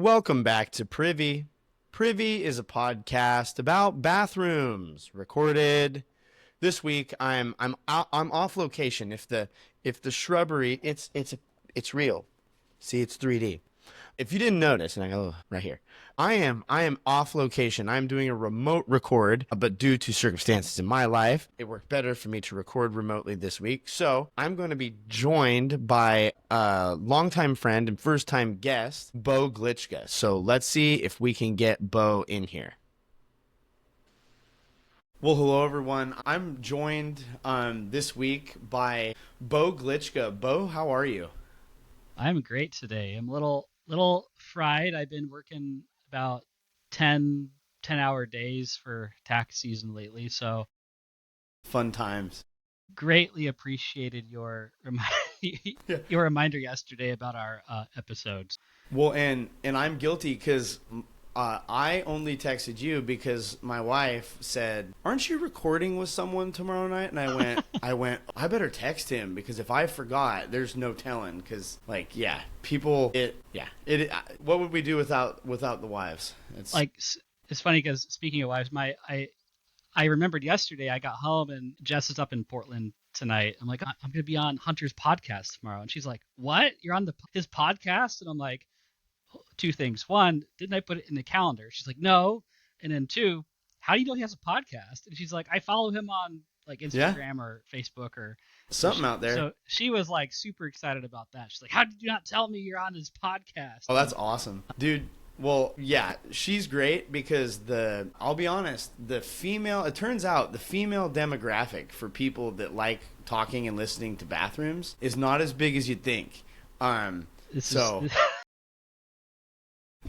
Welcome back to Privy. Privy is a podcast about bathrooms, recorded this week. I'm off location. If the shrubbery, it's real. See, it's 3D. If you didn't notice, and I go right here, I am off location. I'm doing a remote record, but due to circumstances in my life, it worked better for me to record remotely this week. So I'm going to be joined by a longtime friend and first time guest, Beau Glitschka. So let's see if we can get Beau in here. Well, hello everyone. I'm joined this week by Beau Glitschka. Beau, how are you? I'm great today. I'm a little fried. I've been working about 10 hour days for tax season lately, so Fun times. greatly appreciated Yeah. your reminder yesterday about our episodes. Well, and I'm guilty because I only texted you because my wife said, "Aren't you recording with someone tomorrow night?" And I better text him because if I forgot, there's no telling. Because yeah, people, what would we do without the wives? It's Like it's funny because speaking of wives, I remembered yesterday I got home and Jess is up in Portland tonight. I'm like, I'm gonna be on Hunter's podcast tomorrow, and she's like, "What? You're on his podcast?" And I'm like, two things. One, didn't I put it in the calendar? She's like, no. And then two, how do you know he has a podcast? And she's like, I follow him on like yeah, Instagram or Facebook or something out there. so she was like super excited about that. She's like, how did you not tell me you're on his podcast? Oh, And that's awesome, dude. Well, yeah, she's great because I'll be honest, it turns out the female demographic for people that like talking and listening to bathrooms is not as big as you'd think. this is So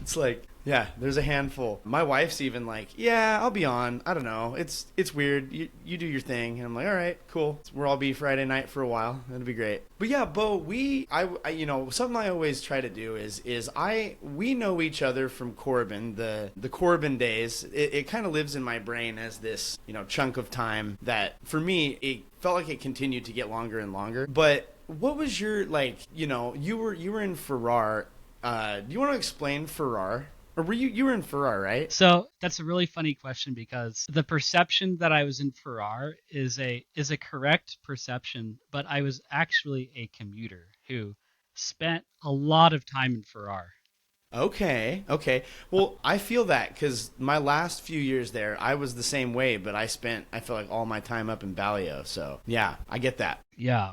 it's like, yeah, there's a handful. My wife's even like, yeah, I'll be on. I don't know. It's weird. You do your thing, and I'm like, all right, cool. We'll all be Friday night for a while. That'll be great. But yeah, Bo, something I always try to do is we know each other from Corbin, the Corbin days. It kind of lives in my brain as this chunk of time that for me it felt like it continued to get longer and longer. But what was your you were in Farrar. Do you want to explain Farrar? Or you were in Farrar, right? so that's a really funny question because the perception that I was in Farrar is a correct perception, but I was actually a commuter who spent a lot of time in Farrar. Okay, okay. Well, I feel that because my last few years there, I was the same way, but I feel like all my time up in Ballet. So yeah, I get that. Yeah.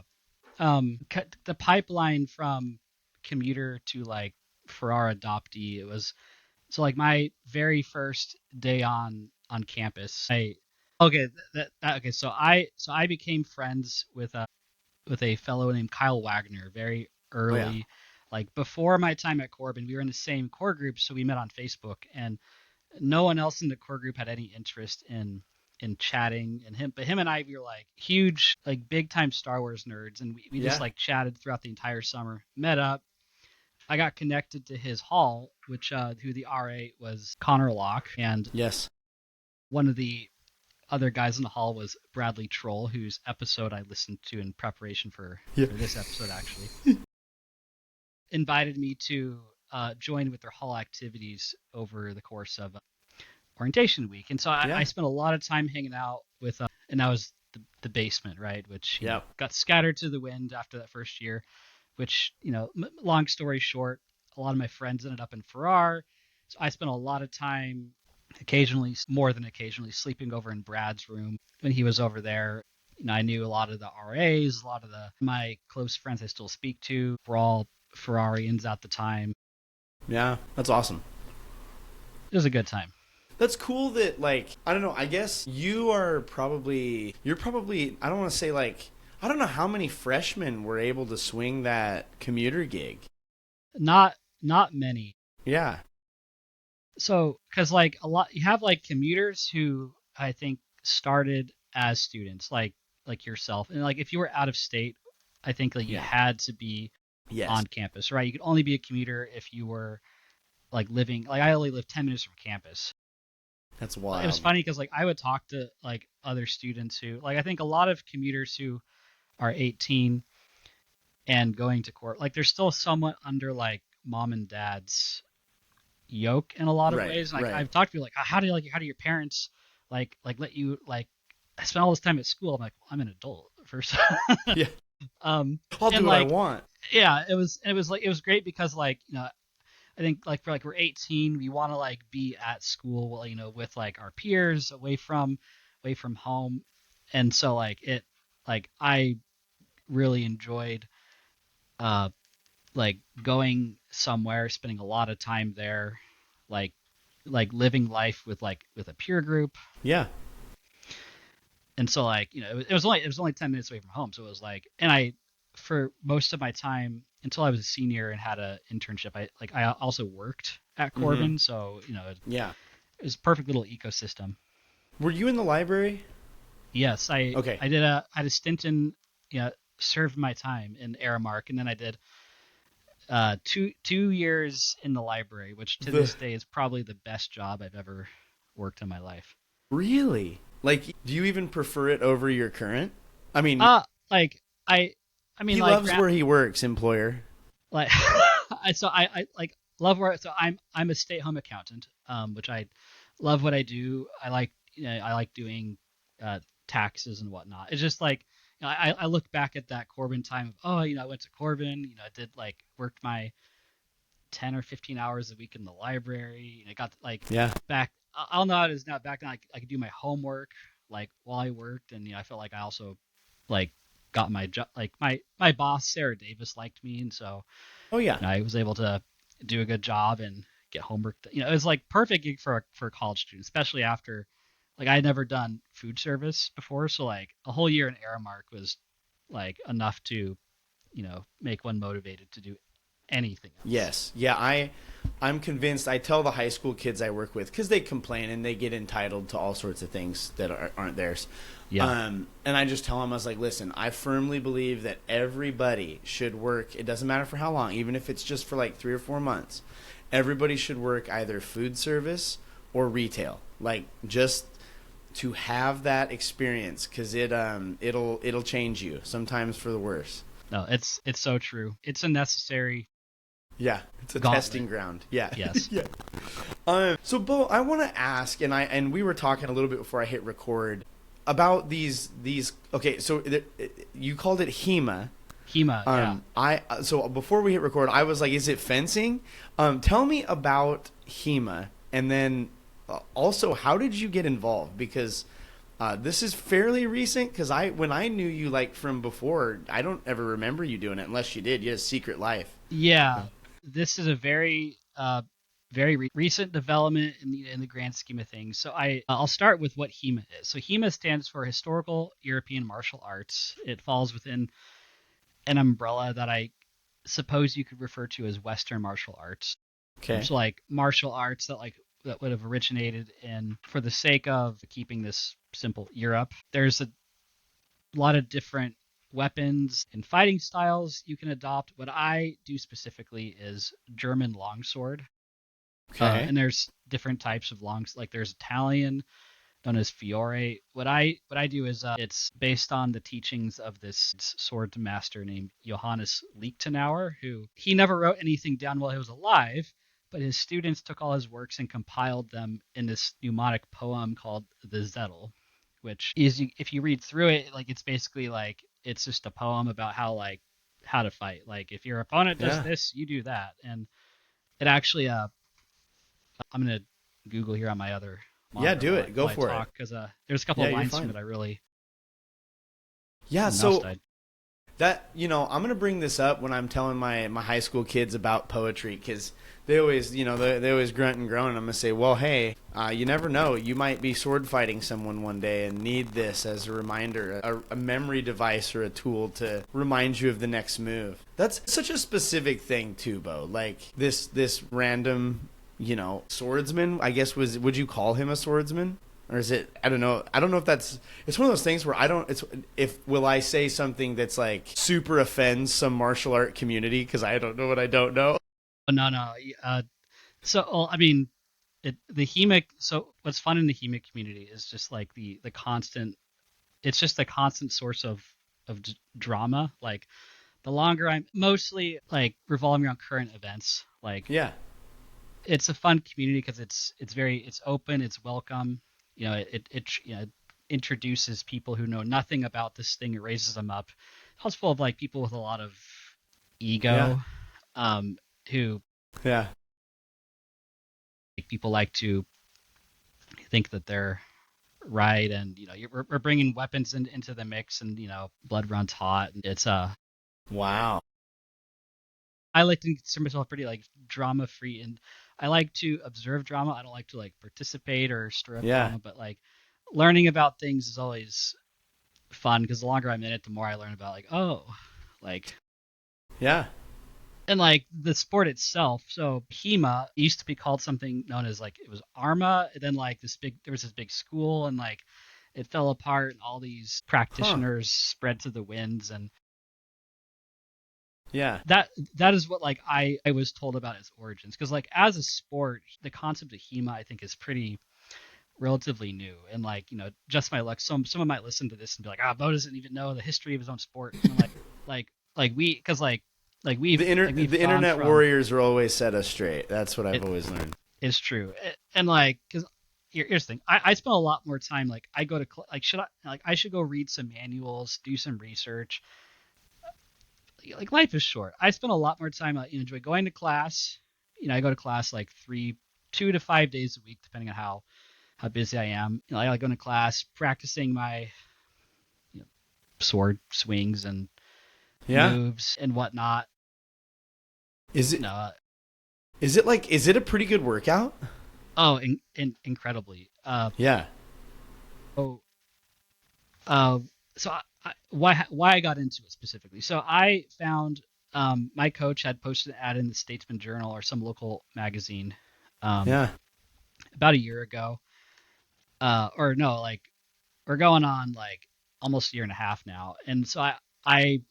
The pipeline from commuter to like Farrar adoptee, it was so like my very first day on campus. I okay that okay so I became friends with a fellow named Kyle Wagner very Oh yeah, early, like before my time at Corbin. We were in the same core group, so we met on Facebook, and no one else in the core group had any interest in chatting. And him and I, we were like huge, like big time Star Wars nerds, and we just yeah, like chatted throughout the entire summer. Met up. I got connected to his hall, which who the RA was Connor Locke, and yes, one of the other guys in the hall was Bradley Troll, whose episode I listened to in preparation yeah, for this episode actually. Invited me to join with their hall activities over the course of orientation week. And so I yeah, spent a lot of time hanging out with, and that was the basement, right? Which, yeah. got scattered to the wind after that first year, which, long story short, a lot of my friends ended up in Farrar. So I spent a lot of time, occasionally, more than occasionally, sleeping over in Brad's room when he was over there. I knew a lot of the RAs, a lot of my close friends I still speak to were all Ferrarians at the time. Yeah, that's awesome. It was a good time. That's cool that I don't know, I guess you're probably I don't want to say I don't know how many freshmen were able to swing that commuter gig. Not many. Yeah. So, because like a lot, you have like commuters who I think started as students, like yourself, and like if you were out of state, I think like you Yeah. had to be Yes. on campus, right? You could only be a commuter if you were like living. Like I only lived 10 minutes from campus. That's It was wild. funny because like I would talk to like other students who like I think a lot of commuters who are 18 and going to court, like they're still somewhat under like mom and dad's yoke in a lot of Right, ways. Like right. I've talked to people like, how do your parents let you like I spent all this time at school. I'm like, well, I'm an adult first. Yeah. I'll do And what I like, want. yeah, it was great because like, I think like for like we're 18, we want to like be at school, well, with like our peers, away from home, and so like I really enjoyed uh like going somewhere, spending a lot of time there, like living life with with a peer group, Yeah. and so like it was only 10 minutes away from home, so it was like, and I for most of my time until I was a senior and had a internship, I also worked at Mm-hmm. Corbin, so Yeah. it was a perfect little ecosystem. Were you in the library? Yes, Okay. I had a stint in, served my time in Aramark, and then I did 2 years in the library, which to The this day is probably the best job I've ever worked in my life. Really? Like, do you even prefer it over your current? I mean, Uh like I mean he like loves where he works, employer. like I like love where, so I'm a stay-at-home accountant, which I love what I do. I like, I like doing uh taxes and whatnot. It's just like, I look back at that Corbin time of, oh, I went to Corbin, I did like worked my 10 or 15 hours a week in the library, and I got like Yeah. back, I'll know it is now, back then I could do my homework like while I worked, and I felt like I also like got my job, like my boss Sarah Davis liked me, and so Oh yeah. I was able to do a good job and get homework. It was like perfect gig for a college student, especially after like I had never done food service before, so like a whole year in Aramark was like enough to make one motivated to do anything else. Yes. Yeah, I'm convinced. I tell the high school kids I work with cuz they complain and they get entitled to all sorts of things that aren't theirs. Yeah. And I just tell them, I was like, listen, I firmly believe that everybody should work. It doesn't matter for how long, even if it's just for like 3 or 4 months. Everybody should work either food service or retail. Like, just to have that experience, cuz it'll change you sometimes for the worse. No, it's so true. It's a necessary Yeah, it's a testing gauntlet. ground. Yeah. Yes. Yeah. So Bo, I want to ask, and we were talking a little bit before I hit record about these. Okay, so you called it HEMA. HEMA, yeah. I so before we hit record, I was like, is it fencing? Tell me about HEMA, and then also, how did you get involved? Because this is fairly recent. Because when I knew you like from before, I don't ever remember you doing it unless you did. You had a secret life. Yeah. This is a very recent development in the grand scheme of things. So I'll start with what HEMA is. So HEMA stands for Historical European Martial Arts. It falls within an umbrella that I suppose you could refer to as Western martial arts. Okay. So like martial arts that would have originated in, for the sake of keeping this simple, Europe. There's a lot of different weapons and fighting styles you can adopt. What I do specifically is German longsword. Okay. And there's different types of longs, like there's Italian, known as Fiore. What I do is, it's based on the teachings of this sword master named Johannes Liechtenauer, who he never wrote anything down while he was alive, but his students took all his works and compiled them in this mnemonic poem called the Zettel, which is, if you read through it, like it's basically like it's just a poem about how to fight. Like if your opponent does Yeah. this, you do that, and it actually I'm gonna Google here on my other Yeah, monitor do while it. Go I for it. talk, because there's a couple Yeah, of you're lines from fine. it I really, Yeah, my mouse so died. that I'm gonna bring this up when I'm telling my high school kids about poetry, because they always they always grunt and groan. And I'm gonna say, well, hey, you never know, you might be sword fighting someone one day and need this as a reminder, a memory device or a tool to remind you of the next move. That's such a specific thing too, Bo. Like this random swordsman, I guess, would you call him a swordsman? Or is it, I don't know. I don't know if that's, it's one of those things where I don't, it's, if, will I say something that's like super offends some martial art community because I don't know what I don't know? Oh, no, no. I mean, the HEMA. So what's fun in the HEMA community is just like the constant. It's just a constant source of drama. Like the longer I'm, mostly like revolving around current events. Like Yeah. it's a fun community because it's open, it's welcome. Introduces people who know nothing about this thing, it raises them up. It's full of like people with a lot of Yeah. ego, who Yeah. like, people like to think that they're right, and we're bringing weapons into the mix, and blood runs hot. And it's Wow. I like to consider myself pretty like drama free, and I like to observe drama. I don't like to like participate or stir up Yeah. drama, but like learning about things is always fun because the longer I'm in it, the more I learn about like, oh, like, Yeah. and like the sport itself. So HEMA used to be called something known as like it was ARMA, and then like there was this big school, and like it fell apart, and all these Huh. practitioners spread to the winds, and Yeah. that is what like I was told about its origins, because like as a sport, the concept of HEMA I think is pretty relatively new, and like just my luck, someone might listen to this and be like, Bo doesn't even know the history of his own sport, and I'm like we because like we've The gone internet from warriors will always set us straight. That's what I've it always learned. is true. And like because here's the thing, I spend a lot more time, like I go to like I should go read some manuals, do some research. Like life is short. I spend a lot more time, enjoy going to class. I go to class like 2 to 5 days a week, depending on how busy I am. I like going to class, practicing my sword swings and Yeah. moves and whatnot. Is it No, is it a pretty good workout? oh, incredibly. Yeah. Oh, uh, so why I got into it specifically? So I found my coach had posted an ad in the Statesman Journal or some local magazine um, Yeah. about a year ago, or no, like we're going on like almost a year and a half now. And so I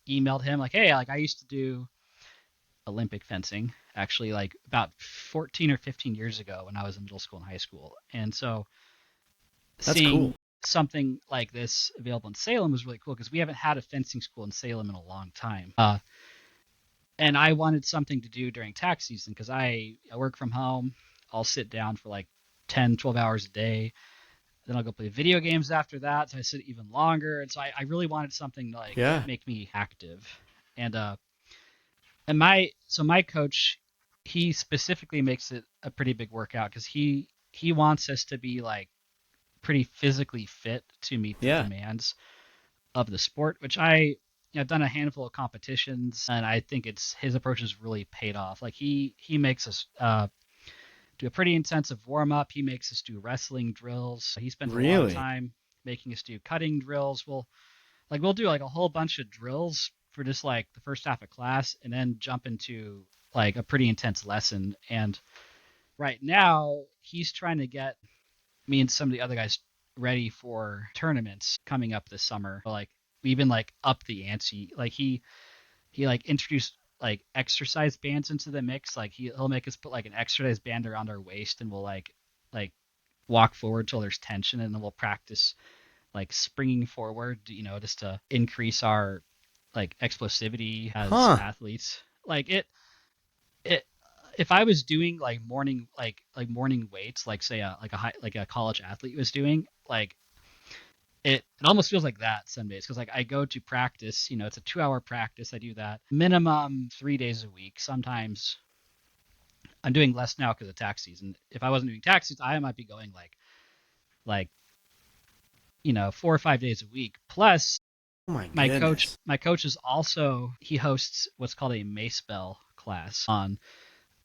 emailed him like, hey, like I used to do Olympic fencing actually like about 14 or 15 years ago when I was in middle school and high school. And so That's cool. seeing something like this available in Salem was really cool because we haven't had a fencing school in Salem in a long time. And I wanted something to do during tax season because I work from home. I'll sit down for like 10, 12 hours a day. Then I'll go play video games after that. So I sit even longer. And so I really wanted something to like Yeah. make me active. And my coach, he specifically makes it a pretty big workout because he wants us to be like pretty physically fit to meet the Yeah. demands of the sport, which I've done a handful of competitions, and I think it's his approach has really paid off. Like he makes us do a pretty intensive warm up. He makes us do wrestling drills. He spends a lot of Really? time making us do cutting drills. We'll do like a whole bunch of drills for just like the first half of class, and then jump into like a pretty intense lesson. And right now he's trying to get me and some of the other guys ready for tournaments coming up this summer. Like we even like up the ante. Like he like introduced like exercise bands into the mix. Like he'll make us put like an exercise band around our waist, and we'll like walk forward till there's tension, and then we'll practice like springing forward, just to increase our like explosivity as Huh. athletes. Like it if I was doing like morning weights, like say a college athlete was doing, like it almost feels like that some days because like I go to practice, it's a 2 hour practice. I do that minimum 3 days a week. Sometimes I'm doing less now because of tax season. If I wasn't doing tax season, I might be going like 4 or 5 days a week. Plus, Oh my my coach goodness. my coach is also he hosts what's called a mace bell class on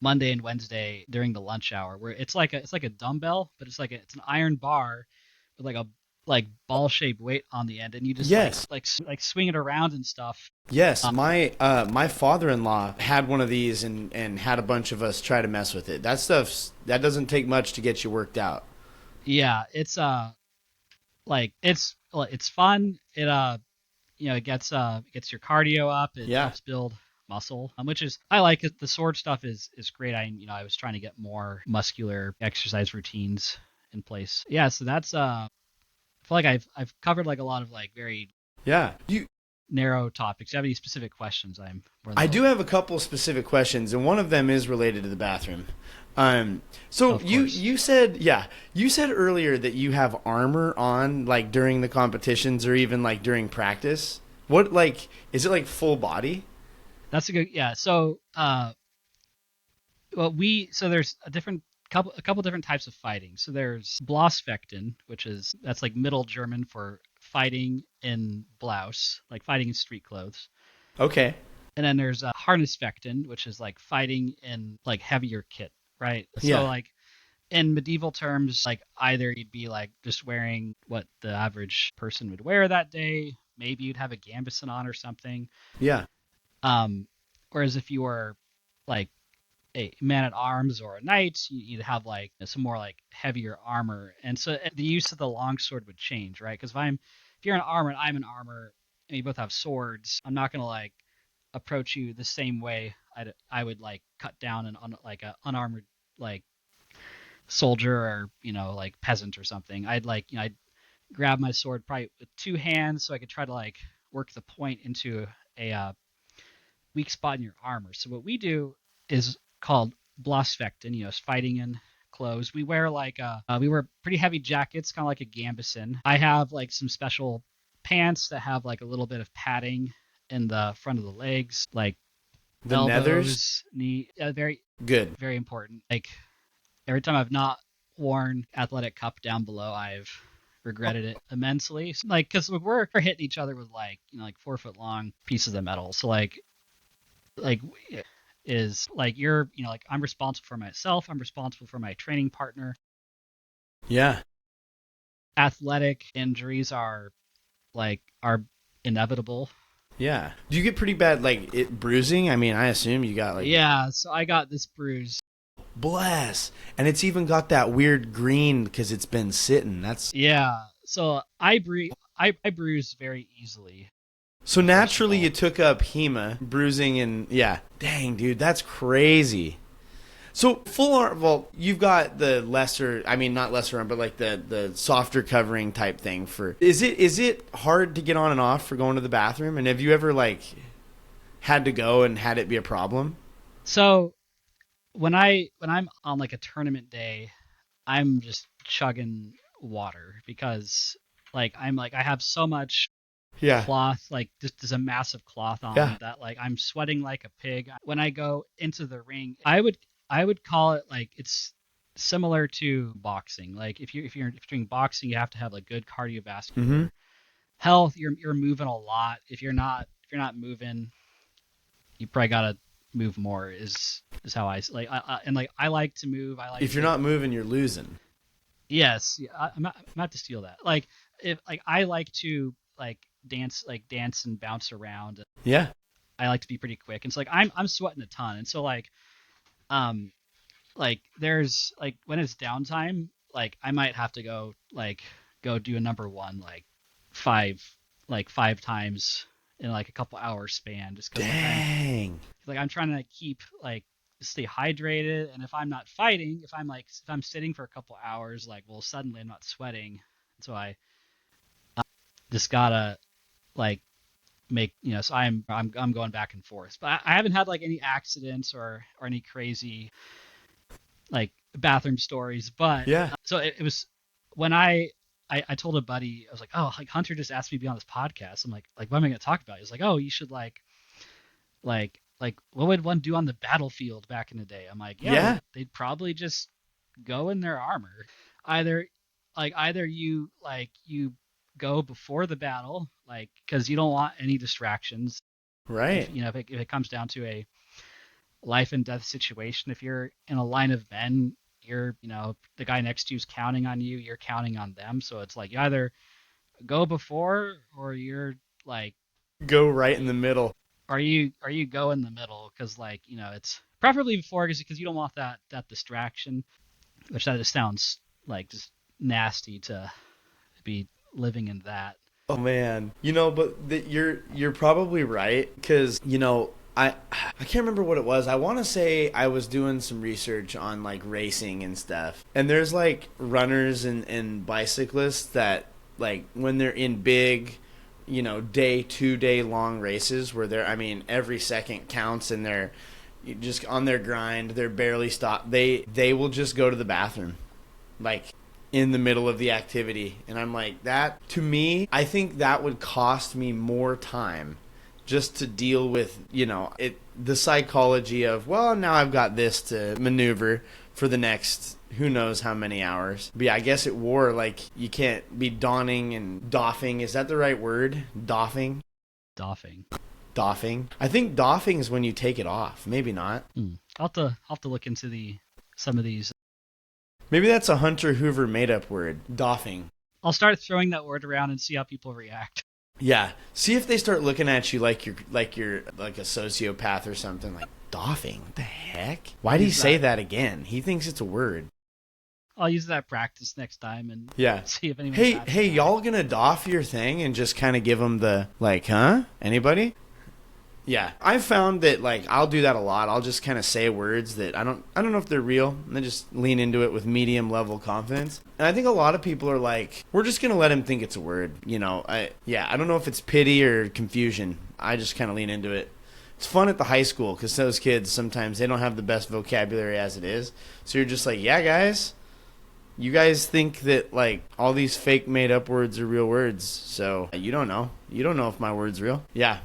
Monday and Wednesday during the lunch hour, where it's like a dumbbell, but it's an iron bar with like a like ball shaped weight on the end, and you just Yes. like swing it around and stuff. Yes, Uh, my father-in-law had one of these and had a bunch of us try to mess with it. That doesn't take much to get you worked out. yeah, it's like it's fun. It gets your cardio up. It Yeah. helps build muscle, which is I like it. The sword stuff is great. I was trying to get more muscular exercise routines in place. Yeah, so that's I feel like I've covered like a lot of like very Yeah. narrow topics. Do you have any specific questions? I'm more than I do willing. have a couple specific questions, and one of them is related to the bathroom. So Of course. you said earlier that you have armor on like during the competitions or even like during practice. What like is it like full body? That's a good, yeah. So, so there's a couple different types of fighting. So there's Blossfechten, which is that's like Middle German for fighting in blouse, like fighting in street clothes. Okay. And then there's Harnessfechten, which is like fighting in like heavier kit, right? So Yeah. like in medieval terms, like either you'd be like just wearing what the average person would wear that day, maybe you'd have a gambeson on or something. Yeah. Um, Whereas if you were like a man at arms or a knight, you'd have like some more like heavier armor, and so the use of the longsword would change, right? Because if you're in armor and I'm in armor, and we both have swords, I'm not gonna like approach you the same way I would like cut down like a unarmored like soldier or like peasant or something. I'd grab my sword probably with two hands so I could try to like work the point into a weak spot in your armor. So what we do is called Blossfechten, fighting in clothes. We wear pretty heavy jackets, kind of like a gambeson. I have like some special pants that have like a little bit of padding in the front of the legs, like The nethers? elbows, knee. Very, Good. very important. Like every time I've not worn athletic cup down below, I've regretted it immensely. Like, because we're hitting each other with like like 4 foot long pieces of metal. So like is like you're like I'm responsible for myself. I'm responsible for my training partner. Yeah. Athletic injuries are inevitable. Yeah. Do you get pretty bad like bruising? I mean, I assume you got like Yeah, so I got this bruise. bless. And it's even got that weird green because it's been sitting. That's Yeah, so I bruise very easily. so First of naturally you all, took up HEMA, bruising and yeah. Dang, dude, that's crazy. So full arm, well, you've got the lesser, I mean not lesser arm, but like the softer covering type thing for. Is it hard to get on and off for going to the bathroom? And have you ever like had to go and had it be a problem? so when I'm on like a tournament day, I'm just chugging water because like I have so much Yeah. cloth, like just there's a massive cloth Yeah. on that like I'm sweating like a pig. When I go into the ring, I would call it like it's similar to boxing. Like if you're doing boxing, you have to have like good Mm-hmm. cardiovascular health. You're moving a lot. If you're not moving, you probably gotta move more. Is how and like I like to move. I like If you're to not moving, you're losing. yes. Yeah, I'm not to steal that. Like if like I like to dance and bounce around. Yeah. I like to be pretty quick, and so like I'm sweating a ton, and so um like there's like when it's downtime, like I might have to go do a number one five five times in like a couple hours span, just because Dang. I'm trying to keep like stay hydrated, and if I'm not fighting, if I'm sitting for a couple hours, like well suddenly I'm not sweating, so I just gotta like make so I'm going back and forth, but I haven't had like any accidents or any crazy like bathroom stories. But Yeah. so it was when I told a buddy, I was like, oh, like Hunter just asked me to be on this podcast. I'm like what am I going to talk about? He's like, oh, you should like what would one do on the battlefield back in the day? I'm like, yeah, Yeah. they'd probably just go in their armor. Either you go before the battle, like because you don't want any distractions. If Right. if it comes down to a life and death situation, if you're in a line of men, you're the guy next to you's counting on you, you're counting on them. So it's like you either go before or you're like Go right in you the middle. are you go in the middle because like it's preferably before because you don't want that distraction, which that just sounds like just nasty to be living in that. Oh man, but you're probably right because I can't remember what it was. I want to say I was doing some research on like racing and stuff, and there's like runners and bicyclists that like when they're in big day 2 day long races where they're, I mean, every second counts and they're just on their grind. They're barely stopped. They will just go to the bathroom, like in the middle of the activity. And I'm like, that to me, I think that would cost me more time just to deal with, the psychology of, well, now I've got this to maneuver for the next who knows how many hours. But yeah, I guess at war, like, you can't be donning and doffing. Is that the right word? Doffing? Doffing. Doffing. I think doffing is when you take it off. Maybe not. I'll have to look into some of these. Maybe that's a Hunter Hoover made up word. Doffing. I'll start throwing that word around and see how people react. Yeah. See if they start looking at you like you're like a sociopath or something. Like, doffing? What the heck? Why did he say that again? He thinks it's a word. I'll use that practice next time and yeah. see if anyone. Hey, y'all gonna doff your thing and just kind of give them the like, huh? Anybody? Yeah, I've found that, like, I'll do that a lot. I'll just kind of say words that I don't know if they're real, and then just lean into it with medium level confidence. And I think a lot of people are like, we're just gonna let him think it's a word. I don't know if it's pity or confusion. I just kind of lean into it. It's fun at the high school because those kids sometimes they don't have the best vocabulary as it is. So you're just like, yeah, guys, you guys think that like all these fake made up words are real words. So you don't know. You don't know if my word's real. Yeah.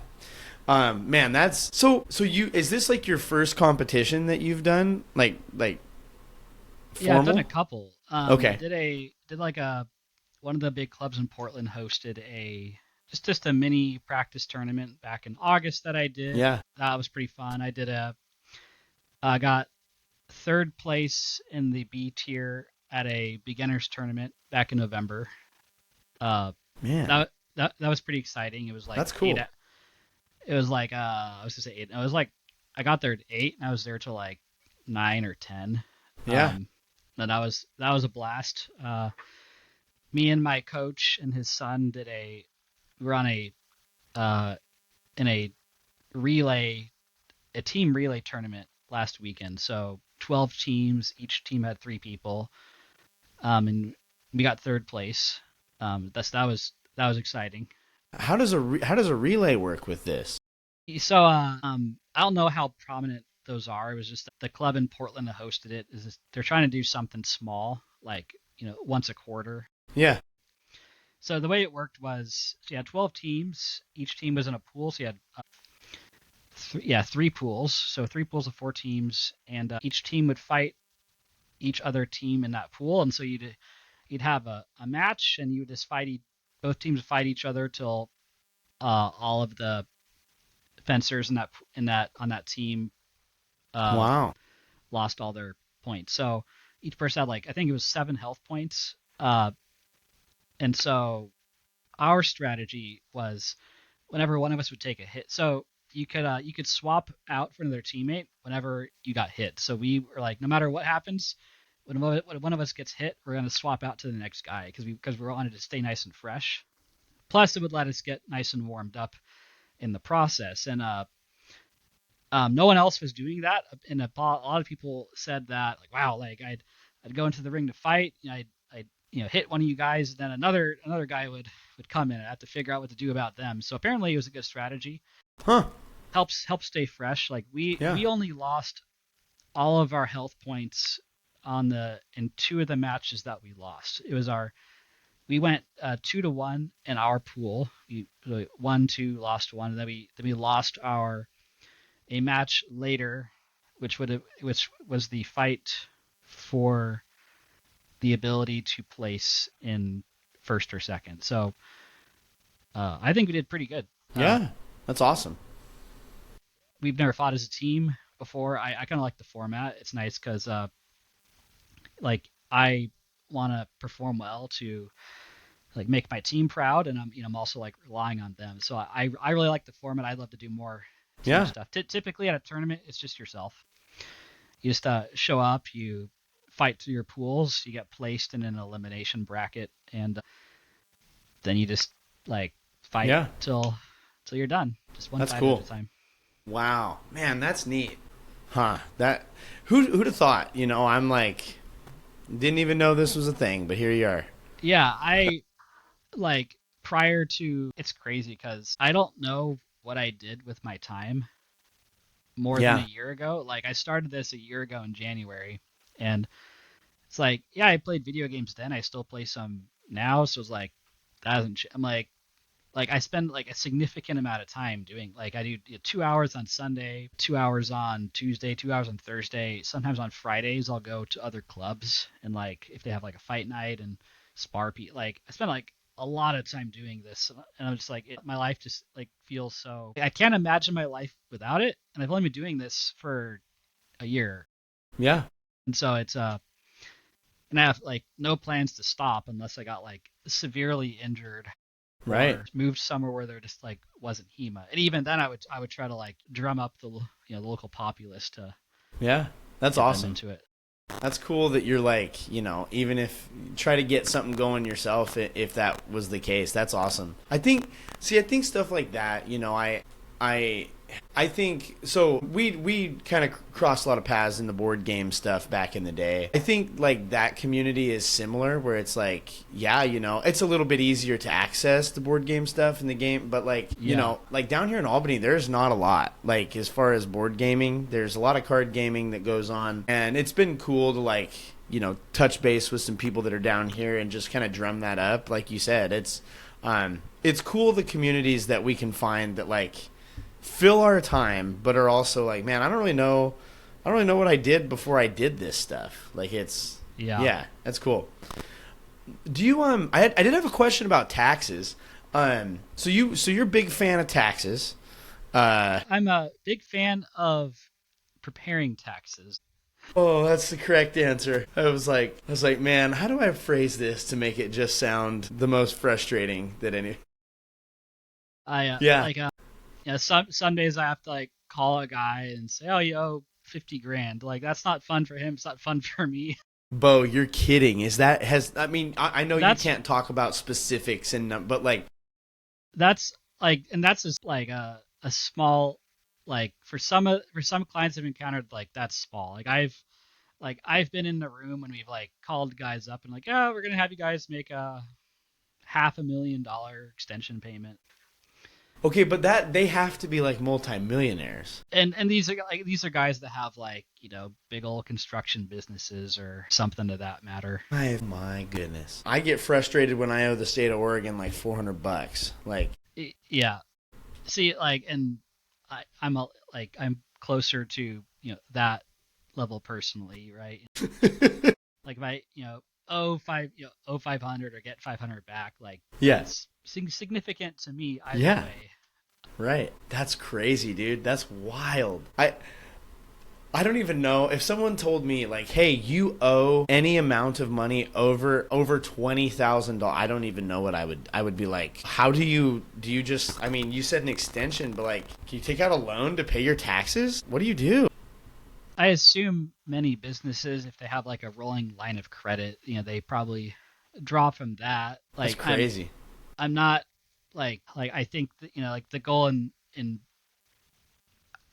Man, that's so is this like your first competition that you've done? Like formal? Yeah, I've done a couple. Okay. Did like one of the big clubs in Portland hosted just a mini practice tournament back in August that I did. Yeah. That was pretty fun. I got third place in the B tier at a beginners tournament back in November. Man. That was pretty exciting. It was like that's cool. It was like I was gonna say 8. It was like I got there at 8 and I was there till like 9 or 10. Yeah. And that was a blast. Me and my coach and his son we were on in a team relay tournament last weekend. So 12 teams, each team had 3 people. And we got third place. That was exciting. How does a relay work with this? So I don't know how prominent those are. It was just the club in Portland that hosted it. They're trying to do something small, like once a quarter. Yeah. So the way it worked was you had 12 teams. Each team was in a pool. So you had 3 pools. So 3 pools of 4 teams, and each team would fight each other team in that pool. And so you'd have a match, and you would just both teams would fight each other till all of the fencers on that team wow, lost all their points. So each person had I think it was 7 health points. And so our strategy was whenever one of us would take a hit. So you could swap out for another teammate whenever you got hit. So we were like, no matter what happens, when one of us gets hit, we're going to swap out to the next guy because we wanted to stay nice and fresh. Plus, it would let us get nice and warmed up in the process. And no one else was doing that. And a lot of people said that, like, wow, like I'd go into the ring to fight, I'd hit one of you guys, and then another guy would come in, and I have to figure out what to do about them. So apparently, it was a good strategy. Huh? Helps stay fresh. Like we only lost all of our health points in 2 of the matches that we lost. It was we went 2-1 in our pool. We won 2, lost 1, and then we lost a match later, which was the fight for the ability to place in first or second. So I think we did pretty good. Yeah, that's awesome. We've never fought as a team before. I kind of like the format. It's nice because I want to perform well to make my team proud, and I'm also relying on them. So I really like the format. I'd love to do more team stuff. Typically at a tournament, it's just yourself. You just show up, you fight through your pools, you get placed in an elimination bracket, and then you just fight till you're done. Just one fight at a time. Wow, man, that's neat. Huh? That who'd have thought? I'm didn't even know this was a thing, but here you are. Yeah, I prior to, it's crazy because I don't know what I did with my time more than a Yeah. year ago. Like I started this a year ago in January, and it's like, yeah, I played video games then. I still play some now, so it's like that hasn't. I'm like I spend like a significant amount of time doing like I do 2 hours on Sunday, 2 hours on Tuesday, 2 hours on Thursday. Sometimes on Fridays I'll go to other clubs and like if they have like a fight night and like I spend like a lot of time doing this, and I'm just like my life just like feels so I can't imagine my life without it, and I've only been doing this for a year, Yeah. and so it's and I have like no plans to stop unless I got like severely injured Right. or moved somewhere where there just like wasn't HEMA. And even then I would try to like drum up the the local populace to Yeah. That's get them awesome. into it. That's cool that you're like, even if try to get something going yourself, if that was the case. That's awesome. I think stuff like that, I I think so. We kind of crossed a lot of paths in the board game stuff back in the day. I think like that community is similar, where it's like, yeah, it's a little bit easier to access the board game stuff in the game, but like, Yeah. like down here in Albany, there's not a lot. Like as far as board gaming, there's a lot of card gaming that goes on, and it's been cool to like, touch base with some people that are down here and just kind of drum that up. Like you said, it's cool the communities that we can find that like fill our time, but are also like, man, I don't really know what I did before I did this stuff. Like Yeah. yeah, that's cool. Do you I did have a question about taxes. So you're a big fan of taxes. I'm a big fan of preparing taxes. Oh, that's the correct answer. I was like, man, how do I phrase this to make it just sound the most frustrating that any? I Yeah, like some days I have to like call a guy and say, "Oh, you owe 50 grand." Like that's not fun for him. It's not fun for me. Bo, you're kidding. Is that has? I mean, I know you That's can't talk about specifics and but like, that's like and that's just like a small like for some clients I've encountered like that's small. I've been in the room when we've like called guys up and like, oh, we're gonna have you guys make a $500,000 extension payment. okay, but that they have to be like multimillionaires. And these are guys that have like, big old construction businesses or something to that matter. My goodness, I get frustrated when I owe the state of Oregon like $400. Like, Yeah. See, like, and I'm closer to, that level personally, right? Like if I, owe 500 or get 500 back, like yeah, that's significant to me either yeah, way. right. That's crazy, dude. That's wild. I don't even know if someone told me like, "Hey, you owe any amount of money over $20,000." I don't even know what I would be like. How do you just? I mean, you said an extension, but like, can you take out a loan to pay your taxes? What do you do? I assume many businesses, if they have like a rolling line of credit, they probably draw from that. That's Like crazy. I'm not like I think that, like the goal in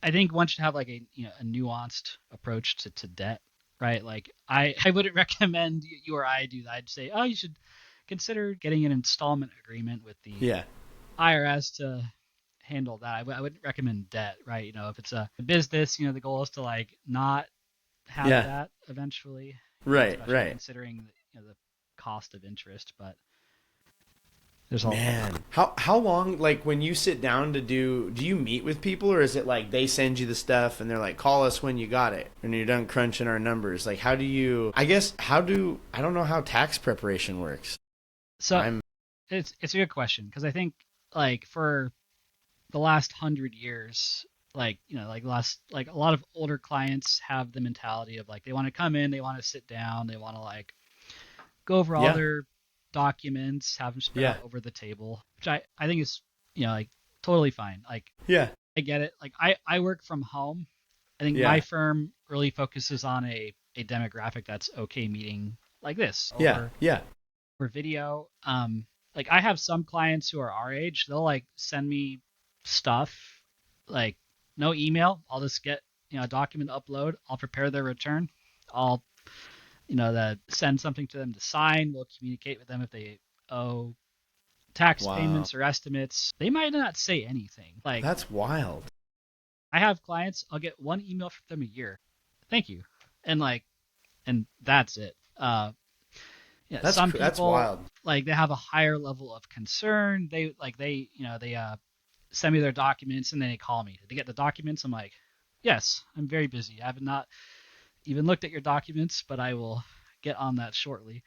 I think one should have like a nuanced approach to debt, right? Like I wouldn't recommend you or I do that. I'd say, oh, you should consider getting an installment agreement with the Yeah, IRS to handle that. I wouldn't recommend debt, right? If it's a business, the goal is to like not have yeah, that eventually, right, especially right. considering the cost of interest. But there's all Man, how long like when you sit down to do you meet with people, or is it like they send you the stuff and they're like, call us when you got it and you're done crunching our numbers? Like how do you I guess how do I don't know how tax preparation works. so I'm it's a good question because I think like for the last 100 years, like like last like a lot of older clients have the mentality of like they want to come in, they want to sit down, they want to like go over all yeah, their documents, have them spread yeah, out over the table, which I think is like totally fine. Like yeah, I get it. Like I work from home. I think my yeah, firm really focuses on a demographic that's okay meeting like this yeah, over yeah, video. Like I have some clients who are our age. They'll like send me stuff, like no email. I'll just get a document to upload. I'll prepare their return. I'll send something to them to sign. We'll communicate with them if they owe tax Wow. payments or estimates, they might not say anything. Like, That's wild. I have clients, I'll get one email from them a year. Thank you. And like, and that's it. Yeah, some That's people wild. like they have a higher level of concern. They send me their documents and then they call me. Did they get the documents? I'm like, yes, I'm very busy. I have not even looked at your documents, but I will get on that shortly.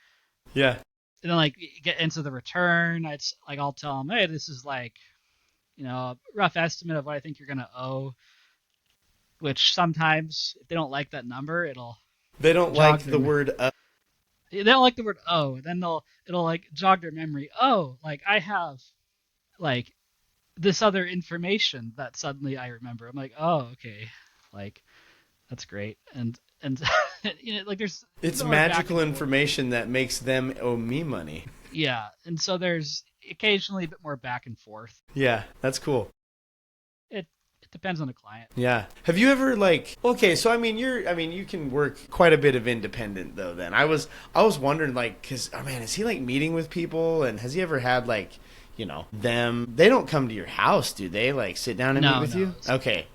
Yeah. And then like get into the return. It's like I'll tell them, hey, this is like a rough estimate of what I think you're gonna owe. Which sometimes if they don't like that number, it'll They don't like jog the their word they don't like the word oh. Then it'll like jog their memory. Oh, like I have like this other information that suddenly I remember. I'm like, oh, okay, like that's great. And like there's a it's bit more back magical and forth. information that makes them owe me money. Yeah, and so there's occasionally a bit more back and forth. Yeah, that's cool. It depends on the client. Yeah. Have you ever like okay, so you can work quite a bit of independent though then. I was wondering like cuz oh man, is he like meeting with people and has he ever had like, them they don't come to your house, do they? Like sit down and meet No, with no. you? Okay.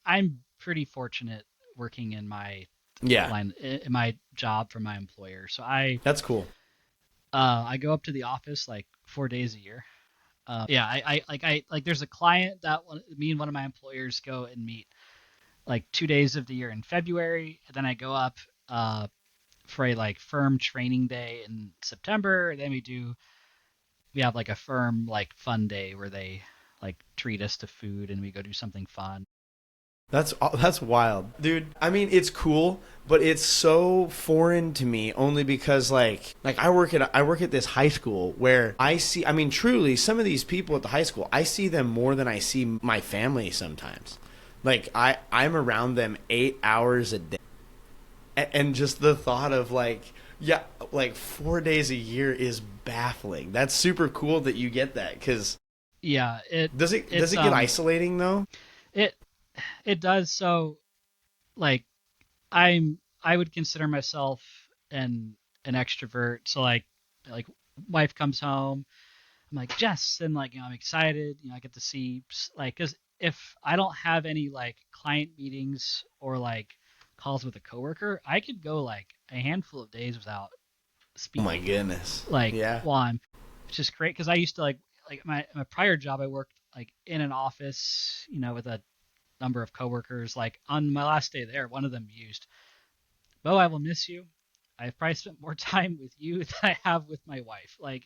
I'm pretty fortunate working in my Yeah. line in my job for my employer. So That's cool. I go up to the office like 4 days a year. Yeah, I there's a client that me and one of my employers go and meet like 2 days of the year in February. And then I go up for a like firm training day in September. Then we have like a firm like fun day where they like treat us to food and we go do something fun. That's wild, dude. I mean, it's cool, but it's so foreign to me only because like I work at this high school where I see. I mean, truly, some of these people at the high school, I see them more than I see my family sometimes. Like I'm around them 8 hours a day, and just the thought of like yeah, like 4 days a year is baffling. That's super cool that you get that because Yeah, does it get isolating though? it it does. So like I would consider myself an extrovert. So like wife comes home, I'm like Jess, and like I'm excited. I get to see like because if I don't have any like client meetings or like calls with a coworker, I could go like a handful of days without Oh my speaking. goodness. Like Yeah. while I'm, it's just great because I used to like my prior job I worked like in an office, with a number of coworkers. Like on my last day there, one of them used, Bo, I will miss you. I've probably spent more time with you than I have with my wife. Like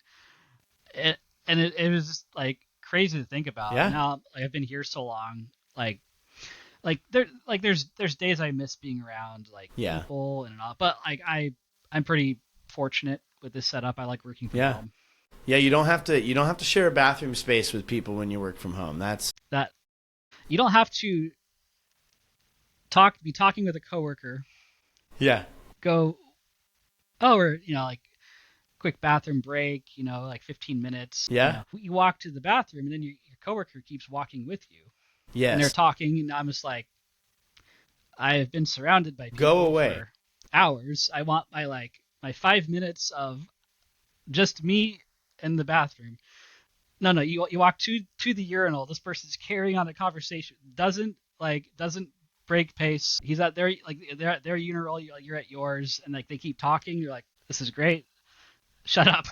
it, and it was just like crazy to think about. And Yeah. now like, I've been here so long, there's days I miss being around like Yeah. people and all, but like I'm pretty fortunate with this setup. I like working from Yeah. home. Yeah, you don't have to share a bathroom space with people when you work from home. That's That you don't have to be talking with a coworker, yeah. go or like quick bathroom break, like 15 minutes. Yeah. You walk to the bathroom and then your coworker keeps walking with you and they're Yes. talking. And I'm just like, I have been surrounded by Go people away. for hours. I want my 5 minutes of just me in the bathroom. No, no, you walk to the urinal. This person's carrying on a conversation. Doesn't break pace. He's at their urinal. You're at yours, and like they keep talking. You're like, this is great. Shut up.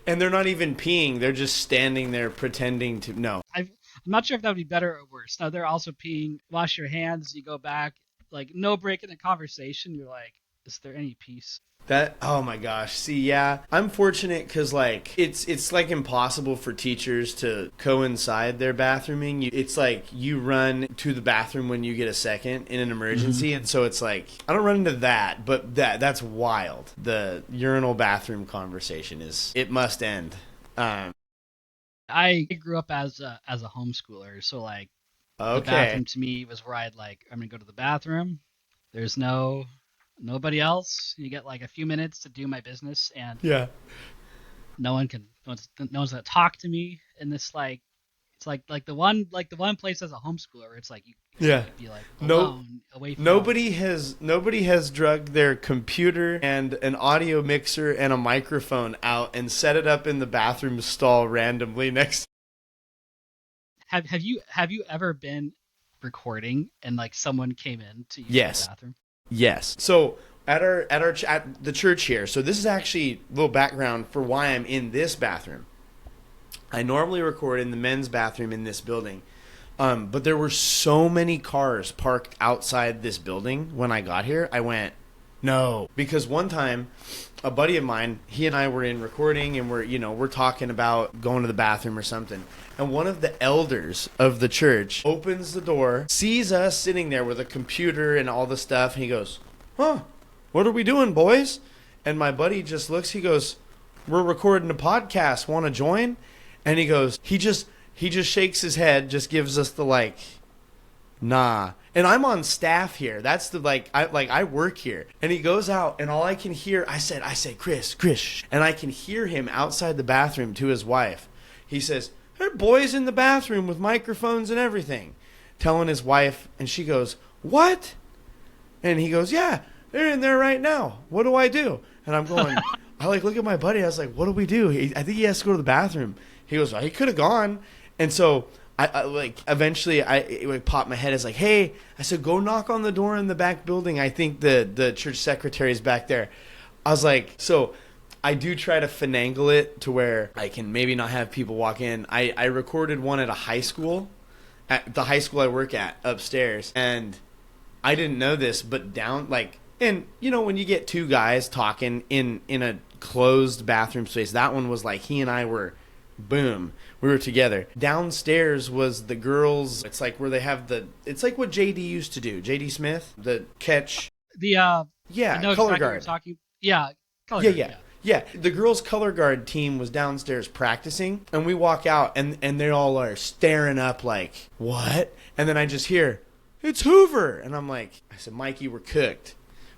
And they're not even peeing. They're just standing there pretending to no. I'm not sure if that would be better or worse. Now they're also peeing. Wash your hands. You go back. Like no break in the conversation. You're like, is there any peace? That oh my gosh. See, yeah. I'm fortunate cuz like it's like impossible for teachers to coincide their bathrooming. It's like you run to the bathroom when you get a second in an Mm-hmm. emergency and so it's like I don't run into that, but that's wild. The urinal bathroom conversation is it must end. Um I grew up as a homeschooler, so like the okay. bathroom to me was where I'm gonna go to the bathroom. There's nobody else. You get like a few minutes to do my business, and Yeah. no one's gonna talk to me in this like It's like the one place as a homeschooler, it's like you Yeah. could be like No, alone away from all. nobody has drugged their computer and an audio mixer and a microphone out and set it up in the bathroom stall randomly next. Have you ever been recording and like someone came in to use the Yes. bathroom? Yes. So at the church here. So this is actually a little background for why I'm in this bathroom. I normally record in the men's bathroom in this building. But there were so many cars parked outside this building when I got here. I went, no. Because one time, a buddy of mine, he and I were in recording and we're talking about going to the bathroom or something. And one of the elders of the church opens the door, sees us sitting there with a computer and all the stuff. And he goes, huh, what are we doing, boys? And my buddy just looks, he goes, we're recording a podcast. Want to join? And he goes, he just shakes his head, just gives us the like, nah. And I'm on staff here. That's the I work here. And he goes out, and all I can hear, I said, Chris, and I can hear him outside the bathroom to his wife. He says, there are boys in the bathroom with microphones and everything, telling his wife, and she goes, what? And he goes, yeah, they're in there right now. What do I do? And I'm going, I look at my buddy. I was like, what do we do? I think he has to go to the bathroom. He goes, well, he could have gone. And so I eventually it popped my head as like, hey, I said, go knock on the door in the back building. I think the church secretary is back there. I was like, so I do try to finagle it to where I can maybe not have people walk in. I recorded one at a high school, at the high school I work at upstairs. And I didn't know this, but and when you get two guys talking in a closed bathroom space, that one was like he and I were, boom, we were together. Downstairs was the girls. It's like where they have it's like what JD used to do. JD Smith, the catch. I know Color exactly guard. what you're talking. Yeah, color guard, Yeah. The girls' color guard team was downstairs practicing, and we walk out, and they all are staring up like, what? And then I just hear, it's Hoover, and I'm like, I said, Mikey, we're cooked.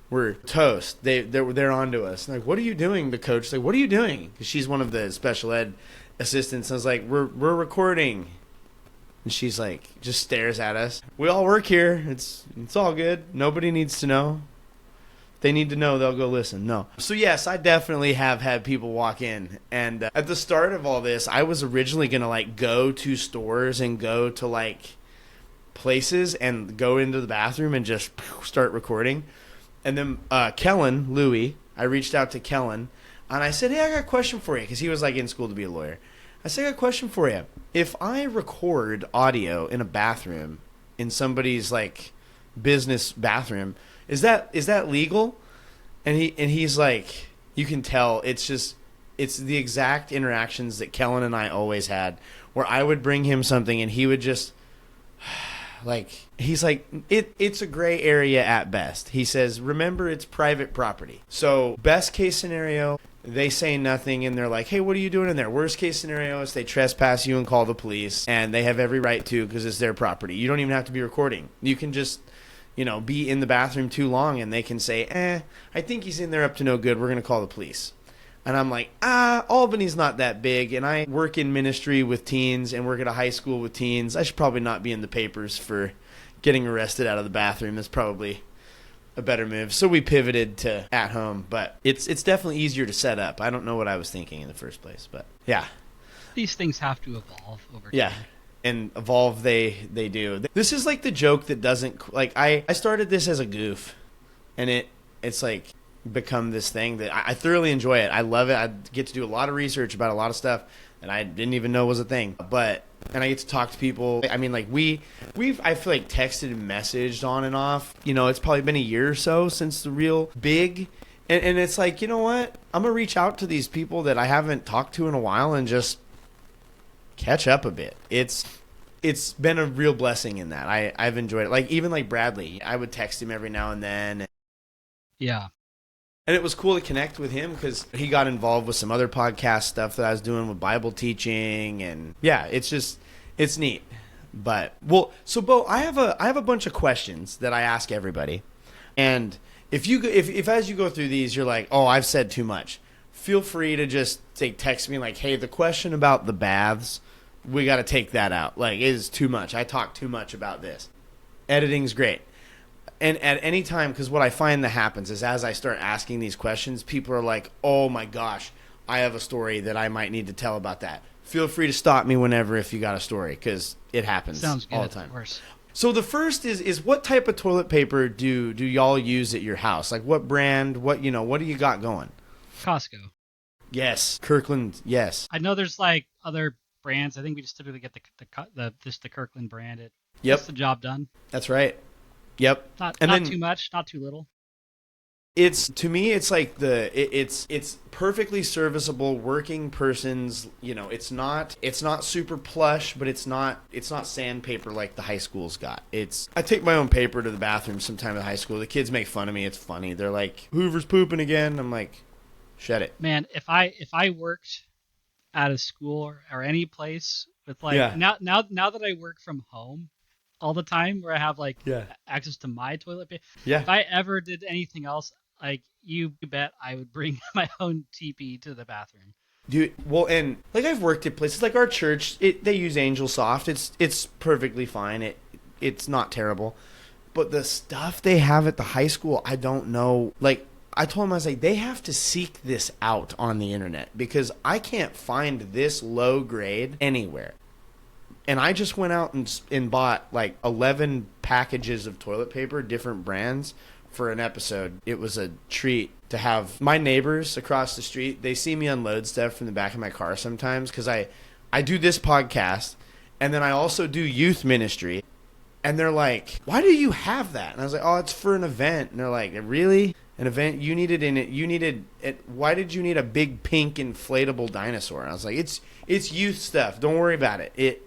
We're toast. They're onto us. Like, what are you doing? The coach like, what are you doing? Because she's one of the special ed assistants. I was like, we're recording. And she's like, just stares at us. We all work here. It's all good. Nobody needs to know. If they need to know, they'll go listen. No. So yes, I definitely have had people walk in. And at the start of all this, I was originally going to go to stores and go to places and go into the bathroom and just start recording. And then Kellen, Louie, I reached out to Kellen, and I said, hey, I got a question for you, because he was in school to be a lawyer. I said, I got a question for you. If I record audio in a bathroom, in somebody's business bathroom, is that legal? And he's like, you can tell it's the exact interactions that Kellen and I always had, where I would bring him something and he would just he's like, it's a gray area at best. He says, remember, it's private property. So best case scenario, they say nothing and they're like, hey, what are you doing in there? Worst case scenario is they trespass you and call the police, and they have every right to, because it's their property. You don't even have to be recording. You can just, be in the bathroom too long and they can say, I think he's in there up to no good. We're going to call the police. And I'm like, Albany's not that big, and I work in ministry with teens and work at a high school with teens. I should probably not be in the papers for getting arrested out of the bathroom. That's probably a better move. So we pivoted to at home, but it's definitely easier to set up. I don't know what I was thinking in the first place, but yeah. These things have to evolve over time. Yeah. And evolve they do. This is the joke that doesn't, I started this as a goof, and it's become this thing that I thoroughly enjoy it. I love it. I get to do a lot of research about a lot of stuff that I didn't even know was a thing. And I get to talk to people. I mean, we've I feel texted and messaged on and off. It's probably been a year or so since the real big. And it's you know what? I'm going to reach out to these people that I haven't talked to in a while and just catch up a bit. It's been a real blessing in that. I've enjoyed it. Even Bradley, I would text him every now and then. Yeah. And it was cool to connect with him because he got involved with some other podcast stuff that I was doing with Bible teaching, and yeah, it's neat. But so Beau, I have a bunch of questions that I ask everybody, and if as you go through these you're like, oh, I've said too much, feel free to just text me hey, the question about the baths, we got to take that out. Like, it is too much. I talk too much about this. Editing's great. And at any time, because what I find that happens is as I start asking these questions, people are like, oh my gosh, I have a story that I might need to tell about that. Feel free to stop me whenever if you got a story, because it happens Sounds good, all the time. of course. So the first is what type of toilet paper do y'all use at your house? Like what brand? What do you got going? Costco. Yes, Kirkland. Yes. I know there's like other brands. I think we just typically get the Kirkland brand. It Yep. gets the job done. That's right. Yep. Not then, too much, not too little. To me it's like it's perfectly serviceable working person's, it's not super plush, but it's not sandpaper like the high school's got. I take my own paper to the bathroom sometime at high school. The kids make fun of me. It's funny. They're like, Hoover's pooping again. I'm like, shut it. Man, if I worked at a school or any place with like now that I work from home all the time where I have like access to my toilet paper. Yeah. If I ever did anything else, like you bet I would bring my own TP to the bathroom. Dude, well, and like I've worked at places like our church, they use Angel Soft. It's perfectly fine. It's not terrible. But the stuff they have at the high school, I don't know. Like I told them, I was like, they have to seek this out on the internet because I can't find this low grade anywhere. And I just went out and bought like 11 packages of toilet paper, different brands, for an episode. It was a treat to have my neighbors across the street. They see me unload stuff from the back of my car sometimes because I do this podcast and then I also do youth ministry. And they're like, why do you have that? And I was like, oh, it's for an event. And they're like, really? An event? You needed in it. You needed it. Why did you need a big pink inflatable dinosaur? And I was like, it's youth stuff. Don't worry about it.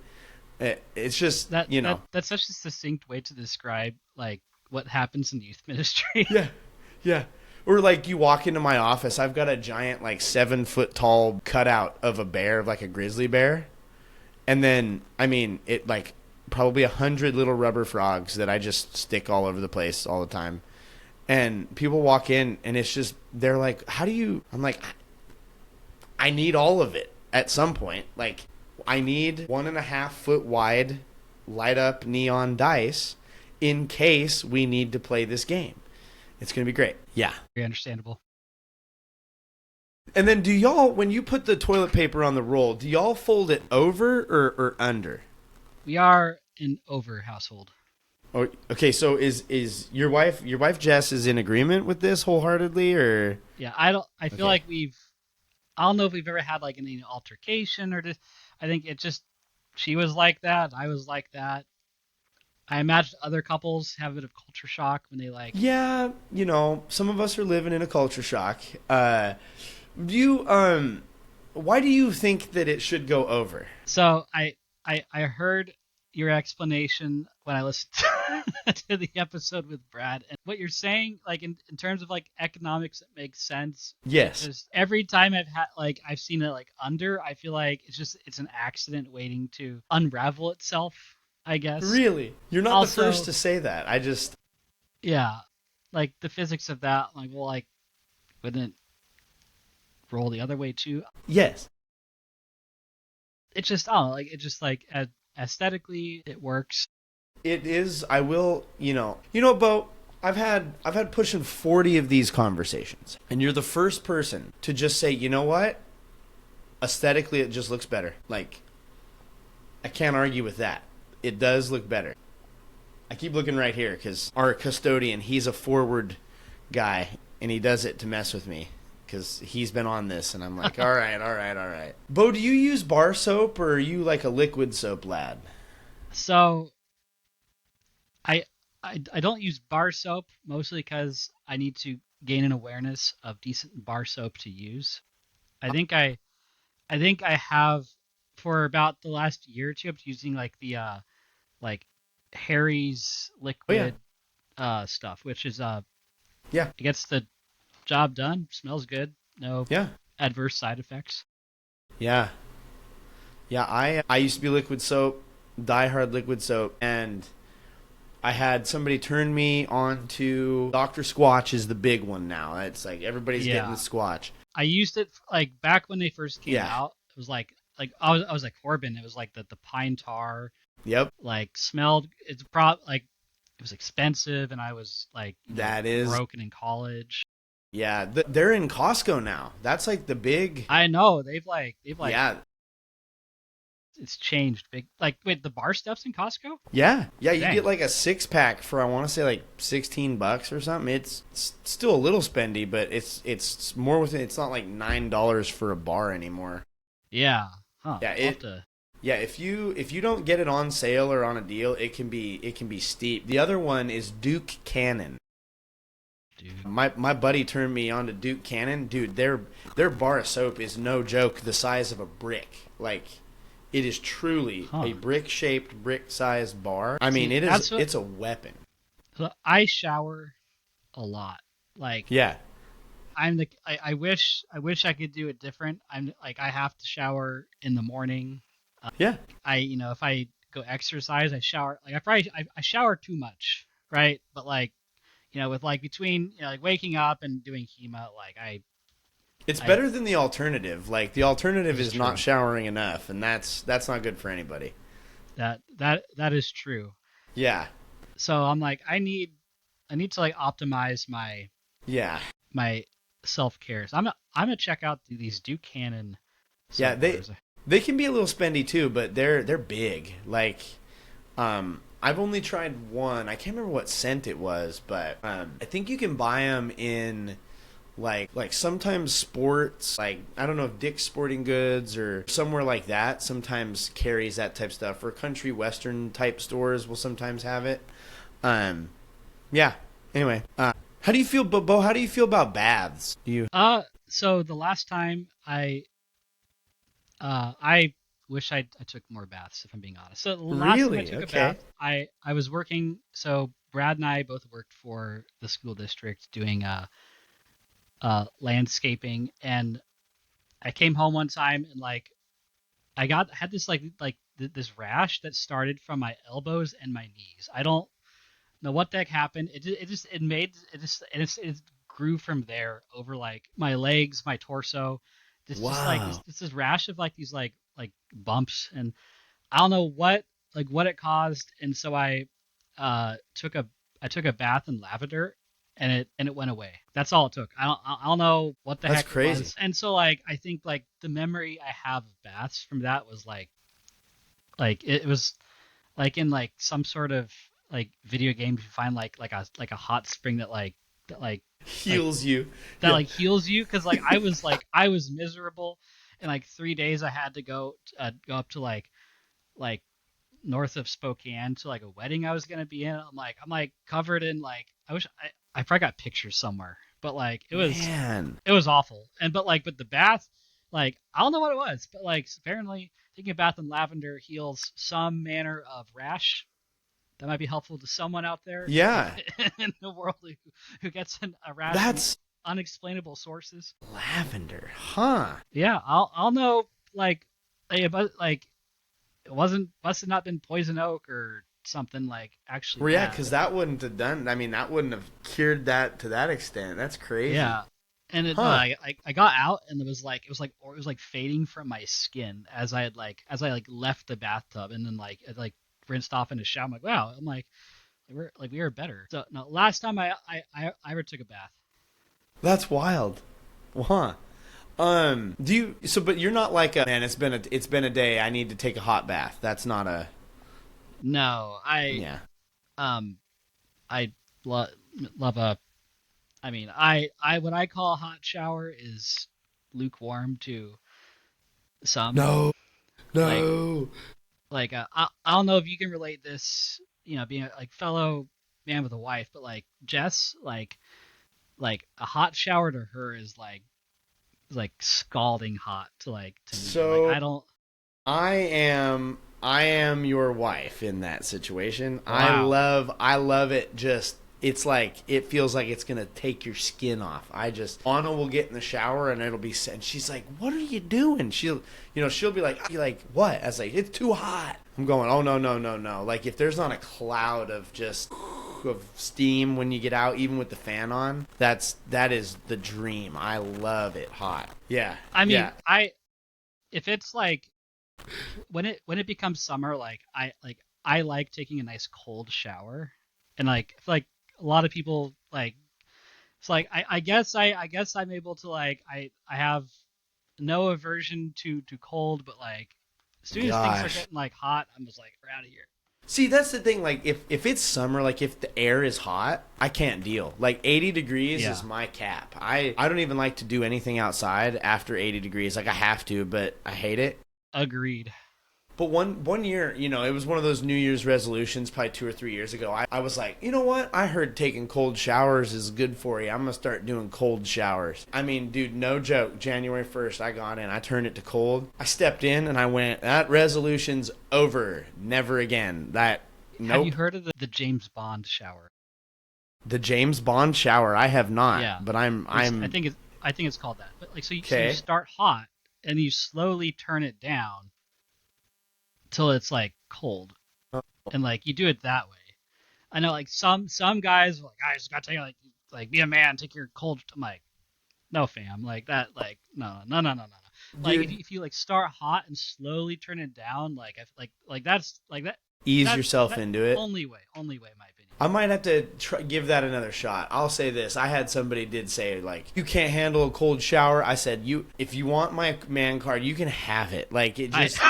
It's just that's such a succinct way to describe like what happens in youth ministry. Yeah. Or like you walk into my office, I've got a giant like 7-foot tall cutout of a bear, like a grizzly bear, and then it like probably 100 little rubber frogs that I just stick all over the place all the time, and people walk in and it's just they're like, how do you? I'm like, I need all of it at some point, like. I need 1.5-foot wide light up neon dice in case we need to play this game. It's going to be great. Yeah. Very understandable. And then do y'all, when you put the toilet paper on the roll, do y'all fold it over or under? We are an over household. Oh, okay. So is your wife Jess is in agreement with this wholeheartedly, or? Yeah, I feel like I don't know if we've ever had like an altercation or just. I think she was like that. I was like that. I imagine other couples have a bit of culture shock when they like. Yeah, some of us are living in a culture shock. Why do you think that it should go over? So I heard your explanation when I listened to the episode with Brad, and what you're saying, like in terms of like economics, it makes sense. Yes. Just every time I've seen it like under, I feel like it's an accident waiting to unravel itself, I guess. Really? You're not the first to say that. Yeah, like the physics of that, like, well, like, wouldn't it roll the other way too? Yes. It's just, I don't know, like, it just like aesthetically it works. It is. I will, Beau, I've had pushing 40 of these conversations, and you're the first person to just say, you know what? Aesthetically, it just looks better. Like, I can't argue with that. It does look better. I keep looking right here because our custodian, he's a forward guy, and he does it to mess with me because he's been on this, and I'm like, all right. Beau, do you use bar soap, or are you like a liquid soap lad? So, I don't use bar soap, mostly because I need to gain an awareness of decent bar soap to use. I think I have for about the last year or two. I'm using like the like Harry's liquid stuff, which is it gets the job done, smells good, no adverse side effects. Yeah. I used to be liquid soap, diehard liquid soap, and I had somebody turn me on to Dr. Squatch is the big one now. It's like everybody's getting the Squatch. I used it like back when they first came out. It was like I was like Corbin. It was like the pine tar, Yep. like smelled. Like it was expensive, and I was like, That is, broken in college. yeah, they're in Costco now. That's like the big, I know they've like yeah, it's changed big. Like wait, the bar stuff's in Costco? yeah, yeah. You get Dang. like a 6 pack for I want to say like $16 or something. It's still a little spendy, but it's more within. It's not like $9 for a bar anymore. Yeah. Huh. Yeah, I'll have to. yeah. If you don't get it on sale or on a deal, it can be steep. The other one is Duke Cannon. Dude. My buddy turned me on to Duke Cannon. Dude, their bar of soap is no joke. The size of a brick, like it is truly Huh. a brick-shaped, brick-sized bar. I mean, See, it is. that's what. It's a weapon. So I shower a lot. Like Yeah, I wish I could do it different. I'm like I have to shower in the morning. yeah. If I go exercise, I shower. Like I shower too much, right? But like with like between like waking up and doing HEMA, like It's I better than the alternative. Like the alternative this is is not true. showering enough, and that's not good for anybody. That is true. Yeah, So I'm like I need to like optimize yeah, my self care. So I'm gonna check out these Duke Cannon yeah. soap They bars. they can be a little spendy too, but they're big. Like, I've only tried one. I can't remember what scent it was, but I think you can buy them in like sometimes sports. Like I don't know if Dick's Sporting Goods or somewhere like that sometimes carries that type of stuff. Or country western type stores will sometimes have it. Um, yeah. Anyway, how do you feel, Bo? How do you feel about baths? Do you So the last time I wish I took more baths, if I'm being honest. So the last time I really? took a Okay. bath, I was working. So Brad and I both worked for the school district doing landscaping, and I came home one time and like had this this rash that started from my elbows and my knees. I don't know what the heck happened. It grew from there over like my legs, my torso. This just like Wow. this rash of like these like bumps, and I don't know what it caused. And so took I took a bath in lavender, and it went away. That's all it took. I don't know what the That's heck it crazy. was. And so like I think like the memory I have of baths from that was like it was like in like some sort of like video game you find like a hot spring that like Heals you. that Yeah. like heals you, because like I was miserable, and like 3 days I had to go up to like north of Spokane to like a wedding I was gonna be in. I'm like covered in like I probably got pictures somewhere, but like Man. it was awful. And but the bath, like I don't know what it was, but like apparently taking a bath in lavender heals some manner of rash. That might be helpful to someone out there Yeah. in the world who gets a rash from That's unexplainable sources. lavender. Huh. Yeah, I'll know but like it must have not been poison oak or something like actually Well, yeah, bad. because that wouldn't have done. I mean, that wouldn't have cured that to that extent. That's crazy. Yeah. And Huh. I got out, and it was like fading from my skin as I like left the bathtub, and then like it like rinsed off in a shower. I'm like, wow. I'm like we are better. So no, last time I ever took a bath. That's wild. Huh. Do you? So, but you're not like a man. It's been a day. I need to take a hot bath. That's not a. No, Yeah. um I lo- love a. I mean, I what I call a hot shower is lukewarm to some. No. Like No. I don't know if you can relate this, being a like fellow man with a wife, but like Jess, like a hot shower to her is like scalding hot to me. Like So I don't. I am your wife in that situation. Wow. I love it. Just it's like it feels like it's gonna take your skin off. Anna will get in the shower and it'll be and she's like, "What are you doing?" She'll be like, "What?" I was like, "It's too hot." I'm going, "Oh no no no no!" Like if there's not a cloud of just of steam when you get out, even with the fan on, that is the dream. I love it hot. Yeah I mean, yeah if it's like When it becomes summer, I like taking a nice cold shower, and like I feel like a lot of people like it's like I guess I'm able to like I have no aversion to cold, but like as soon as things start Gosh. getting like hot, I'm just like we're out of here. See, that's the thing. Like, if it's summer, like if the air is hot, I can't deal. Like 80 degrees Yeah, is my cap. I don't even like to do anything outside after 80 degrees. Like I have to, but I hate it. agreed. But one year, it was one of those New Year's resolutions, probably 2 or 3 years ago. I was like, you know what? I heard taking cold showers is good for you. I'm gonna start doing cold showers. I mean, dude, no joke. January 1st, I got in. I turned it to cold. I stepped in and I went, that resolution's over. Never again. Have you Nope. heard of the James Bond shower? The James Bond shower. I have not, Yeah, but I'm it's I'm I think it's called that. But like so you okay. start hot and you slowly turn it down till it's like cold, and like you do it that way. I know like some guys are like I just gotta take like be a man, take your cold. I'm like no fam, like that like no. Like Dude, if you like start hot and slowly turn it down, like that's like ease that yourself that into it. only way in my opinion. I might have to give that another shot. I'll say this: I had somebody did say like, "You can't handle a cold shower." I said, "You, if you want my man card, you can have it. Like it I just,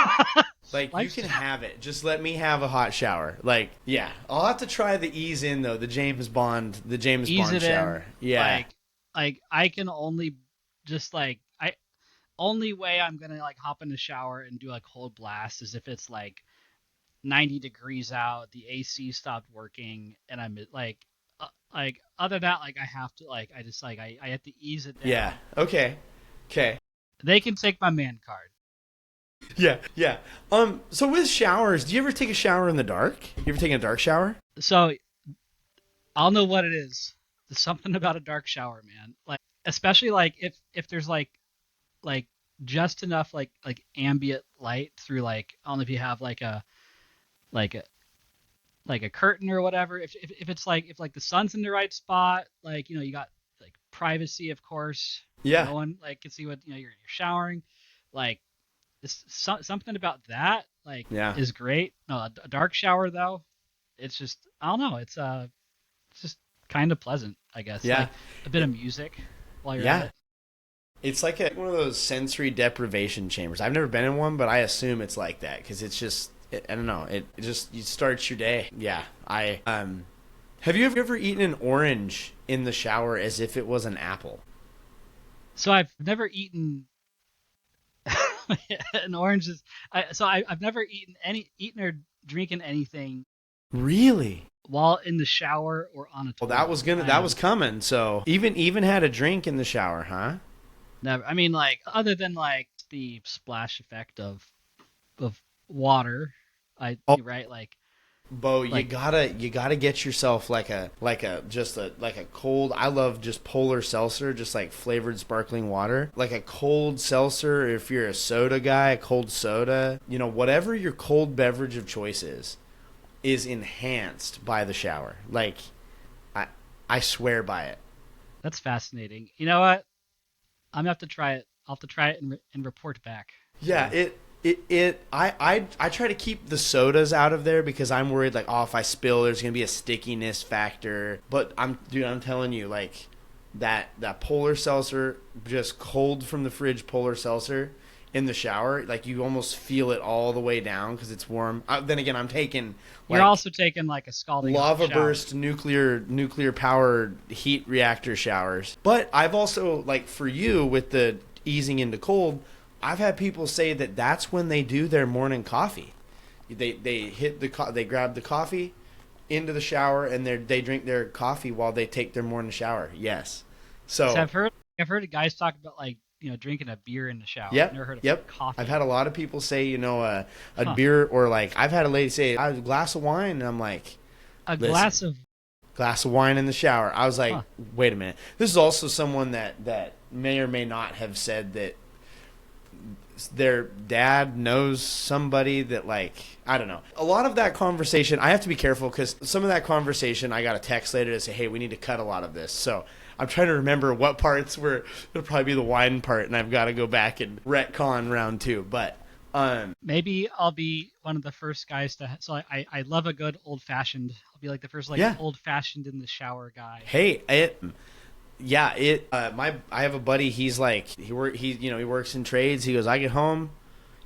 like you can lifestyle. have it. Just let me have a hot shower." Like, yeah, I'll have to try the ease in though. The James Ease Bond it in. shower. Yeah, Like I can only just like I only way I'm gonna like hop in the shower and do a cold blast is if it's like 90 degrees out, the AC stopped working, and I'm like other than that, like I have to like I just like I have to ease it yeah. down. Okay, okay. They can take my man card. Yeah, yeah. So with showers, do you ever take a shower in the dark? You ever taken a dark shower? So I'll know what it is. There's something about a dark shower, man. Like especially like if there's like just enough like ambient light through like I don't know if you have like a like a curtain or whatever. If it's like if like the sun's in the right spot, like you got like privacy, of course. Yeah, No one like can see what you're showering. Like something about that like yeah, is great. No, a dark shower though, it's just I don't know. It's just kind of pleasant, I guess. yeah, Like a bit of music while you're at yeah. it. It's like one of those sensory deprivation chambers. I've never been in one, but I assume it's like that because it's just I don't know. It just you starts your day. Yeah. I Have you ever eaten an orange in the shower as if it was an apple? So I've never eaten an orange. I've never eaten or drinking anything Really? while in the shower or on a Well, toilet. that was coming. So even had a drink in the shower, huh? Never. I mean, like other than like the splash effect of water, Oh, you're right. Bo, Like you gotta get yourself like a cold. I love just polar seltzer, just like flavored sparkling water, like a cold seltzer. If you're a soda guy, a cold soda, whatever your cold beverage of choice is enhanced by the shower. Like I I swear by it. that's fascinating. You know what? I'm gonna have to try it. I'll have to try it and report back. Yeah, So I try to keep the sodas out of there because I'm worried like, oh, if I spill there's gonna be a stickiness factor. But I'm telling you, like that polar seltzer, just cold from the fridge polar seltzer in the shower, like you almost feel it all the way down because it's warm. Then again, I'm taking you're like also taking like a scalding hot lava shower. burst nuclear powered heat reactor showers. But I've also like for you with the easing into cold, I've had people say that that's when they do their morning coffee. They grab the coffee into the shower and they drink their coffee while they take their morning shower. Yes. So So, I've heard guys talk about like drinking a beer in the shower. I've yep, never heard of yep. I've coffee. had a lot of people say, a Huh. beer or like I've had a lady say, "I have a glass of wine." And I'm like, A "Listen, glass of glass of wine in the shower." I was like, huh. wait a minute. This is also someone that may or may not have said that their dad knows somebody that like I don't know. A lot of that conversation, I have to be careful because some of that conversation I got a text later to say, hey, we need to cut a lot of this. So I'm trying to remember what parts were. It'll probably be the wine part, and I've got to go back and retcon round two. But Maybe I'll be one of the first guys to. So I love a good old fashioned. I'll be like the first like Yeah. old fashioned in the shower guy. Hey, I have a buddy. He's like he works in trades. He goes, I get home,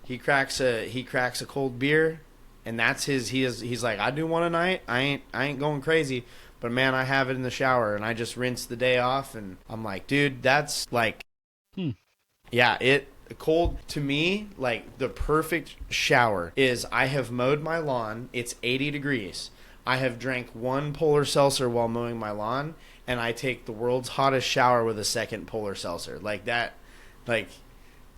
he cracks a cold beer, and that's he's like, I do one a night. I ain't going crazy, but man, I have it in the shower and I just rinse the day off, and I'm like, dude, that's like, Hmm. yeah, it cold to me, like the perfect shower is I have mowed my lawn, it's 80 degrees. I have drank one polar seltzer while mowing my lawn, and I take the world's hottest shower with a second polar seltzer. Like that, like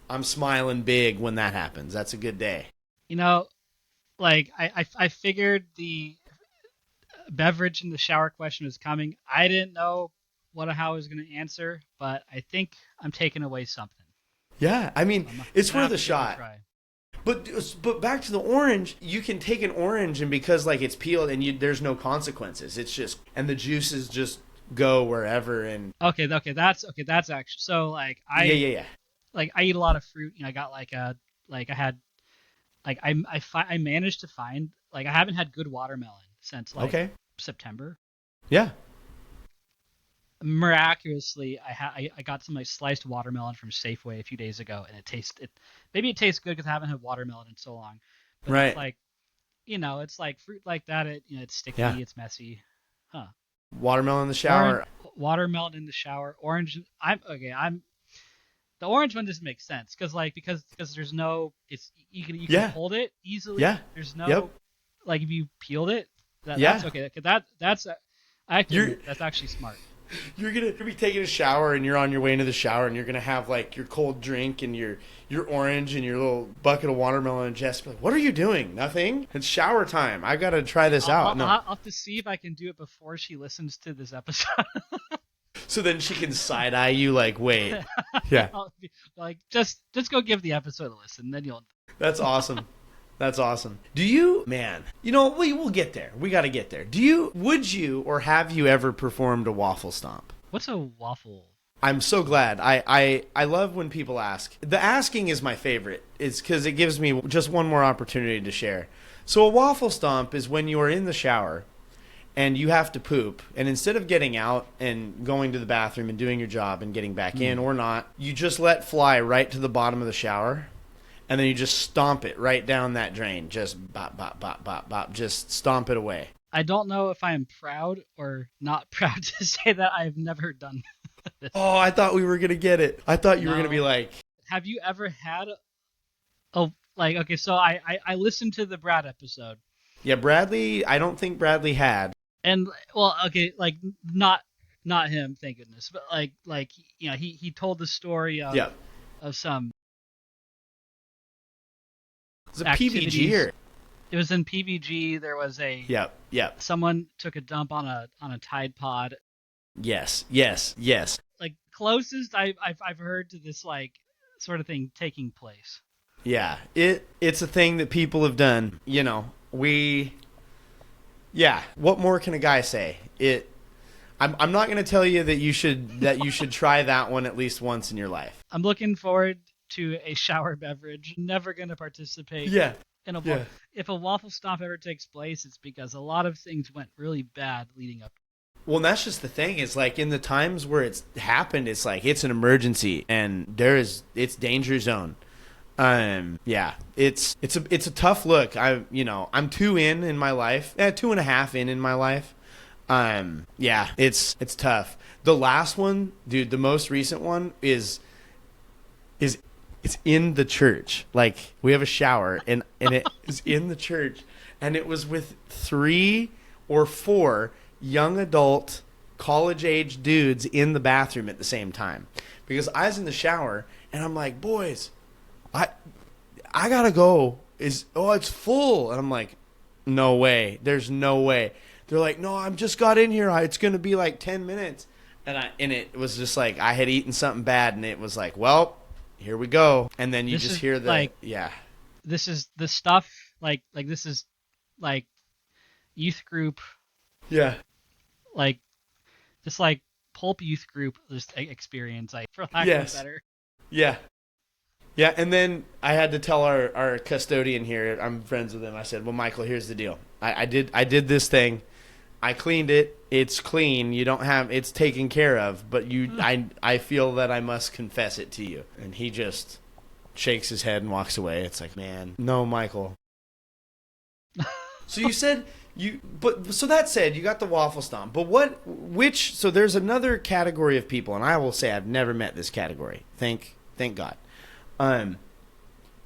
I'm smiling big when that happens. That's a good day. You know, like I figured the beverage in the shower question was coming. I didn't know how I was going to answer, but I think I'm taking away something. Yeah, I mean, So it's gonna worth have a to give it shot. try. But back to the orange, you can take an orange, and because like it's peeled and there's no consequences. It's just, and the juices just go wherever. And That's actually so like yeah. I eat a lot of fruit. I got I had I managed to find like I haven't had good watermelon since like Okay. September. Yeah. Miraculously, I got some like sliced watermelon from Safeway a few days ago, and maybe it tastes good because I haven't had watermelon in so long, but it's Right. like it's like fruit like that. It's Yeah. sticky, it's messy, huh? Watermelon in the Orange shower. watermelon in the shower, orange. I'm okay. I'm The orange one doesn't make sense because there's no you can Yeah. hold it easily. Yeah. There's Yep. no like if you peeled it, that's Yeah. okay. That's I have to You're admit, that's actually smart. you're gonna be taking a shower, and you're on your way into the shower, and you're gonna have like your cold drink and your orange and your little bucket of watermelon, and Jess be like, what are you doing? Nothing. It's shower time. I gotta try this out. No. I'll have to see if I can do it before she listens to this episode. So then she can side eye you like, wait. Yeah. I'll be like, just go give the episode a listen, then you'll. That's awesome. That's awesome. Do you, man? We'll get there. We got to get there. Would you, or have you ever performed a waffle stomp? What's a waffle? I'm so glad. I love when people ask. The asking is my favorite. It's because it gives me just one more opportunity to share. So a waffle stomp is when you are in the shower and you have to poop, and instead of getting out and going to the bathroom and doing your job and getting back in or not, you just let fly right to the bottom of the shower, and then you just stomp it right down that drain. Just bop, bop, bop, bop, bop. Just stomp it away. I don't know if I am proud or not proud to say that I've never done this. Oh, I thought we were going to get it. I thought you were going to No. be like, Have you ever had okay, so I listened to the Brad episode, yeah, Bradley, I don't think Bradley had. and well, okay, like not him, thank goodness, but he told the story of Yeah. some It's a activities. PVG. It was in PVG. There was Yep. someone took a dump on a Tide Pod. Yes. Like closest I've heard to this like sort of thing taking place. Yeah. It's a thing that people have done. Yeah. What more can a guy say? I'm not going to tell you that you should try that one at least once in your life. I'm looking forward to a shower beverage. Never going to participate. Yeah. In if a waffle stomp ever takes place, it's because a lot of things went really bad leading up. Well, and that's just the thing. Is like in the times where it's happened, it's like it's an emergency and it's danger zone. Yeah, it's a tough look. I'm 2 in my life, 2.5 in my life. Yeah, it's tough. The last one, dude, the most recent one is it's in the church. Like we have a shower and it is in the church, and it was with 3 or 4 young adult college age dudes in the bathroom at the same time. Because I was in the shower and I'm like, boys, I gotta go. It's full. And I'm like, no way. There's no way. They're like, no, I'm just got in here. It's gonna be like 10 minutes. And it was just like I had eaten something bad, and it was like, well, here we go. And then you just hear the yeah. This is the stuff like this is like youth group, Yeah. like just like pulp youth group just experience, like for lack Yes. of better. Yeah. Yeah, and then I had to tell our custodian here, I'm friends with him, I said, well, Michael, here's the deal. I did this thing. I cleaned it. It's clean. You don't have, it's taken care of, but I feel that I must confess it to you. And he just shakes his head and walks away. It's like, man, no, Michael. So you said so that said, you got the waffle stomp, but so there's another category of people, and I will say I've never met this category. Thank God.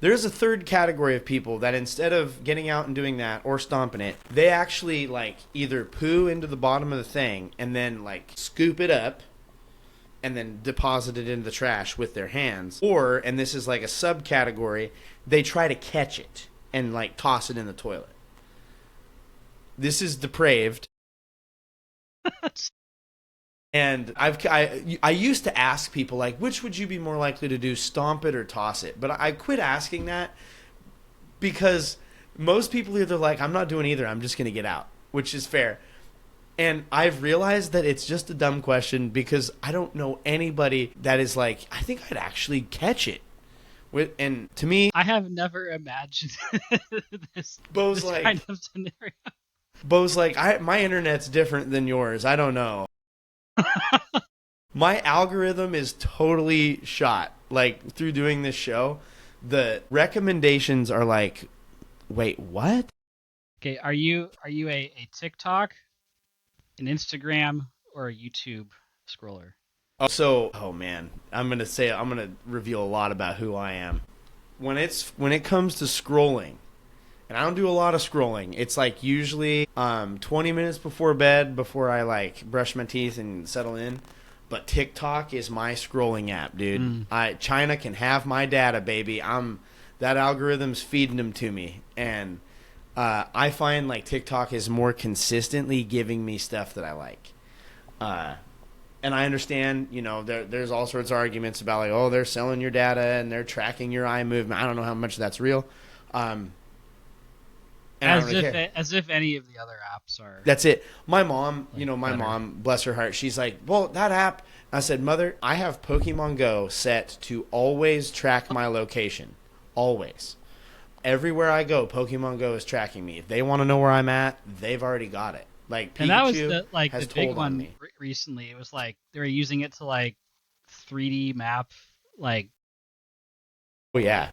There's a third category of people that instead of getting out and doing that or stomping it, they actually like either poo into the bottom of the thing and then like scoop it up and then deposit it in the trash with their hands. Or, and this is like a subcategory, they try to catch it and like toss it in the toilet. This is depraved. And I used to ask people, like, which would you be more likely to do, stomp it or toss it? But I quit asking that because most people either like, I'm not doing either, I'm just going to get out, which is fair. And I've realized that it's just a dumb question because I don't know anybody that is like, I think I'd actually catch it. And to me, I have never imagined this like, kind of scenario. Beau's like, my internet's different than yours. I don't know. My algorithm is totally shot. Like, through doing this show, the recommendations are like, wait, what? Okay, are you a TikTok, an Instagram, or a YouTube scroller? Oh man, I'm gonna reveal a lot about who I am. When it comes to scrolling, and I don't do a lot of scrolling. It's like usually 20 minutes before bed, before I like brush my teeth and settle in. But TikTok is my scrolling app, dude. China can have my data, baby. That algorithm's feeding them to me, and I find like TikTok is more consistently giving me stuff that I like. And I understand, there's all sorts of arguments about like, oh, they're selling your data and they're tracking your eye movement. I don't know how much that's real. As if any of the other apps are. That's it. My mom, like my mom, bless her heart, she's like, well, that app. I said, Mother, I have Pokemon Go set to always track my location. Always. Everywhere I go, Pokemon Go is tracking me. If they want to know where I'm at, they've already got it. Like, Pikachu and that was the big one me. Recently. It was like they were using it to like 3D map like. Oh yeah.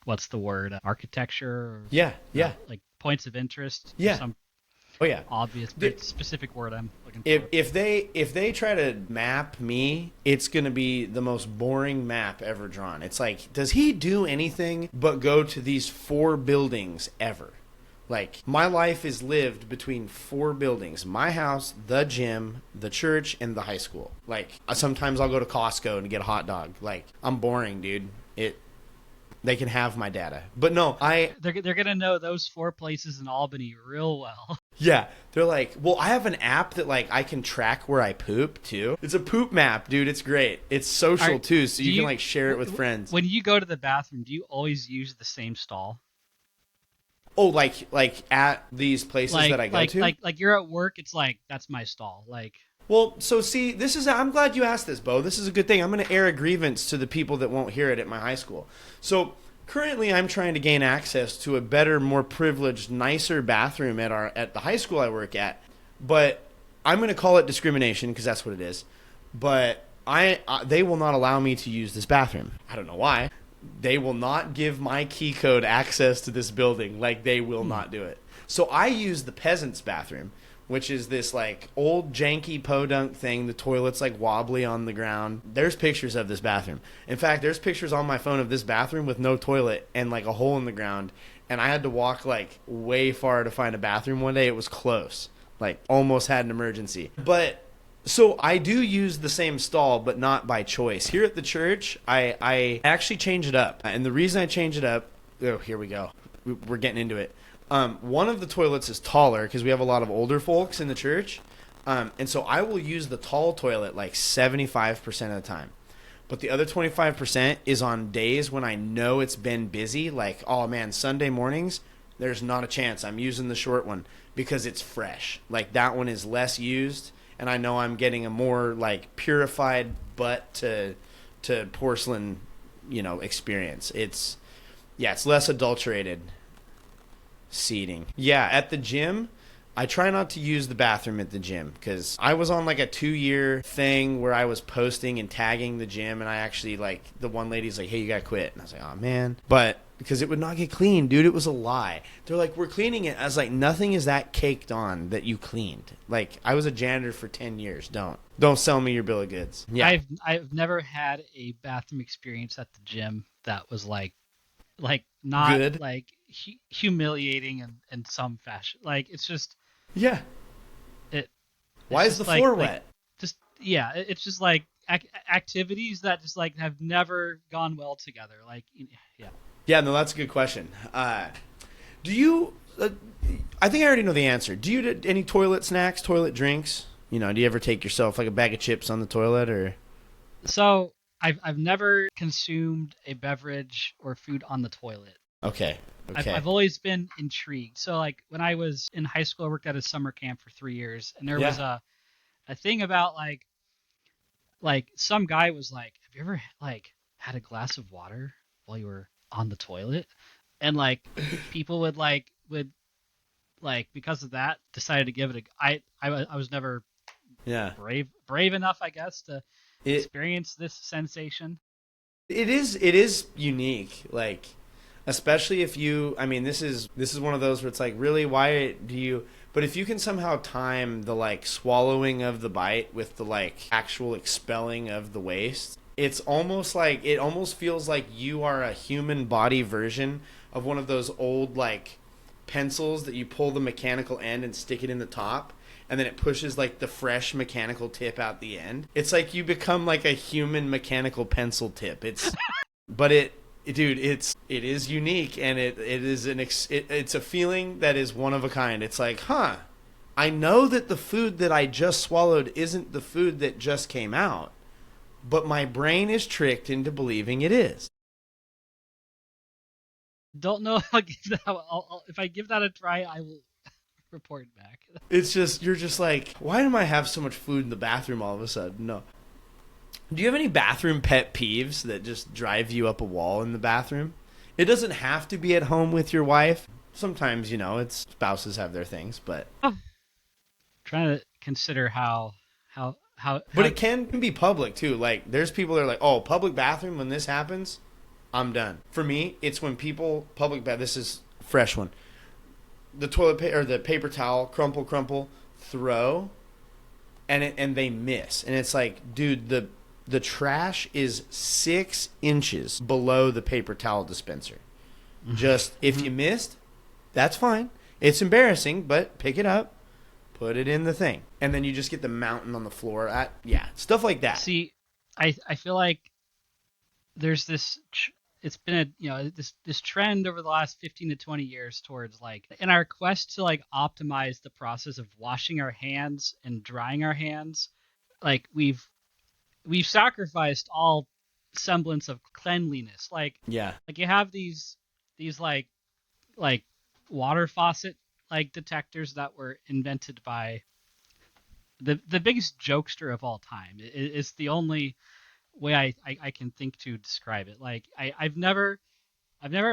What's the word? Architecture? Or, yeah. like points of interest. Yeah. Some obvious, specific word I'm looking for. If they try to map me, it's going to be the most boring map ever drawn. It's like, does he do anything but go to these 4 buildings ever? Like, my life is lived between 4 buildings. My house, the gym, the church, and the high school. Like, sometimes I'll go to Costco and get a hot dog. Like, I'm boring, dude. They can have my data. But no, they're going to know those 4 places in Albany real well. Yeah. They're like, well, I have an app that like I can track where I poop too. It's a poop map, dude. It's great. It's social too, so you can like share it with friends. When you go to the bathroom, do you always use the same stall? Oh, like at these places that I go to? Like you're at work, it's like, that's my stall. Like, well, so see, I'm glad you asked this, Beau. This is a good thing. I'm going to air a grievance to the people that won't hear it at my high school. So currently I'm trying to gain access to a better, more privileged, nicer bathroom at the high school I work at. But I'm going to call it discrimination because that's what it is. But they will not allow me to use this bathroom. I don't know why. They will not give my key code access to this building. Like, they will not do it. So I use the peasant's bathroom, which is this like old janky podunk thing. The toilet's like wobbly on the ground. There's pictures of this bathroom. In fact, there's pictures on my phone of this bathroom with no toilet and like a hole in the ground. And I had to walk like way far to find a bathroom one day. It was close. Like, almost had an emergency. But so I do use the same stall, but not by choice. Here at the church, I actually change it up. And the reason I change it up, oh, here we go. We're getting into it. One of the toilets is taller because we have a lot of older folks in the church. And so I will use the tall toilet like 75% of the time. But the other 25% is on days when I know it's been busy. Like, oh man, Sunday mornings, there's not a chance. I'm using the short one because it's fresh. Like, that one is less used. And I know I'm getting a more like purified butt to porcelain experience. It's less adulterated seating. Yeah, at the gym, I try not to use the bathroom at the gym because I was on like a 2-year thing where I was posting and tagging the gym, and I actually like the one lady's like, "Hey, you gotta quit," and I was like, "Oh man," but because it would not get clean, dude, it was a lie. They're like, "We're cleaning it." I was like, "Nothing is that caked on that you cleaned." Like I was a janitor for 10 years. Don't sell me your bill of goods. Yeah, I've never had a bathroom experience at the gym that was like not good. like humiliating in some fashion. Like it's just Yeah. it it's Why is the just like floor like wet? just yeah, it's just like activities that just like have never gone well together. Like yeah. Yeah, no, that's a good question. Do you? I think I already know the answer. Do you do any toilet snacks, toilet drinks? Do you ever take yourself like a bag of chips on the toilet or? So I've never consumed a beverage or food on the toilet. Okay. Okay. I've always been intrigued. So like when I was in high school, I worked at a summer camp for 3 years, and there was Yeah. a thing about like some guy was like, "Have you ever like had a glass of water while you were on the toilet?" And like people would because of that decided to give it I was never Yeah. brave enough, I guess, to It experience this sensation. it is unique. Like, especially if you. I mean, this is one of those where it's like, really, why do you? But if you can somehow time the like swallowing of the bite with the like actual expelling of the waste, it's almost like it almost feels like you are a human body version of one of those old like pencils that you pull the mechanical end and stick it in the top, and then it pushes like the fresh mechanical tip out the end. It's like you become like a human mechanical pencil tip. But dude, it is unique, and it's a feeling that is one of a kind. It's like, huh, I know that the food that I just swallowed isn't the food that just came out, but my brain is tricked into believing it is. Don't know if I'll give that. If I give that a try, I will report back. It's just you're just like, why do I have so much food in the bathroom all of a sudden? No. Do you have any bathroom pet peeves that just drive you up a wall in the bathroom? It doesn't have to be at home with your wife. Sometimes, it's spouses have their things, but Trying to consider but how it can be public too. Like there's people that are like, "Oh, public bathroom when this happens, I'm done." For me, it's when people public bath. This is a fresh one. The toilet or the paper towel crumple, throw, and they miss, and it's like, dude, the trash is 6 inches below the paper towel dispenser. Just if you missed, that's fine. It's embarrassing, but pick it up, put it in the thing, and then you just get the mountain on the floor. Yeah, stuff like that. see. I feel like there's it's been this trend over the last 15 to 20 years towards like in our quest to like optimize the process of washing our hands and drying our hands, like we've sacrificed all semblance of cleanliness. Yeah, Like you have these like water faucet like detectors that were invented by the biggest jokester of all time. It's the only way I can think to describe it. Like I've never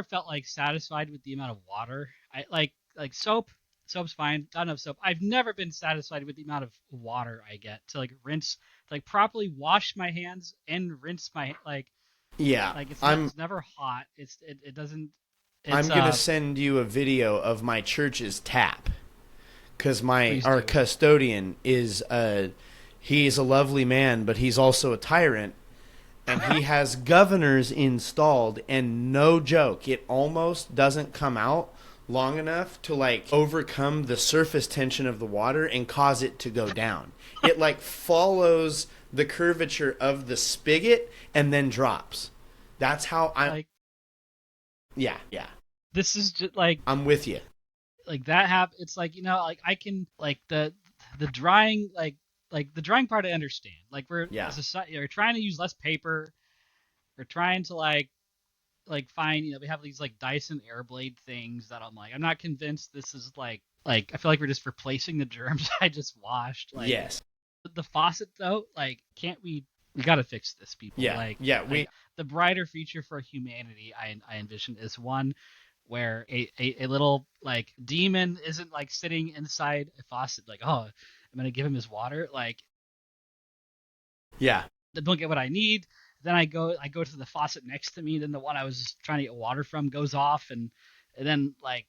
felt like satisfied with the amount of water. I like soap. Soap's fine. Not enough soap. I've never been satisfied with the amount of water I get to like rinse, to like properly wash my hands and rinse my yeah. like I'm it's never hot. It doesn't. I'm It's gonna send you a video of my church's tap because please our do. custodian he's a lovely man, but he's also a tyrant, and he has governors installed, and no joke, it almost doesn't come out long enough to like overcome the surface tension of the water and cause it to go down. It like follows the curvature of the spigot and then drops. That's how I. Like Yeah, yeah. this is just like I'm with you. that it's like like I can like the drying like the drying part I understand. Like we're Yeah. as a society, we're trying to use less paper. We're trying to like find we have these like Dyson Airblade things that I'm not convinced this is like I feel like we're just replacing the germs I just washed. Like Yes. the faucet though, like can't we we got to fix this, people. Yeah, yeah, The brighter future for humanity I envision is one where a little like demon isn't like sitting inside a faucet like, oh, I'm gonna give him his water. Like, yeah, I don't get what I need. Then I go to the faucet next to me. Then the one I was trying to get water from goes off, and then like,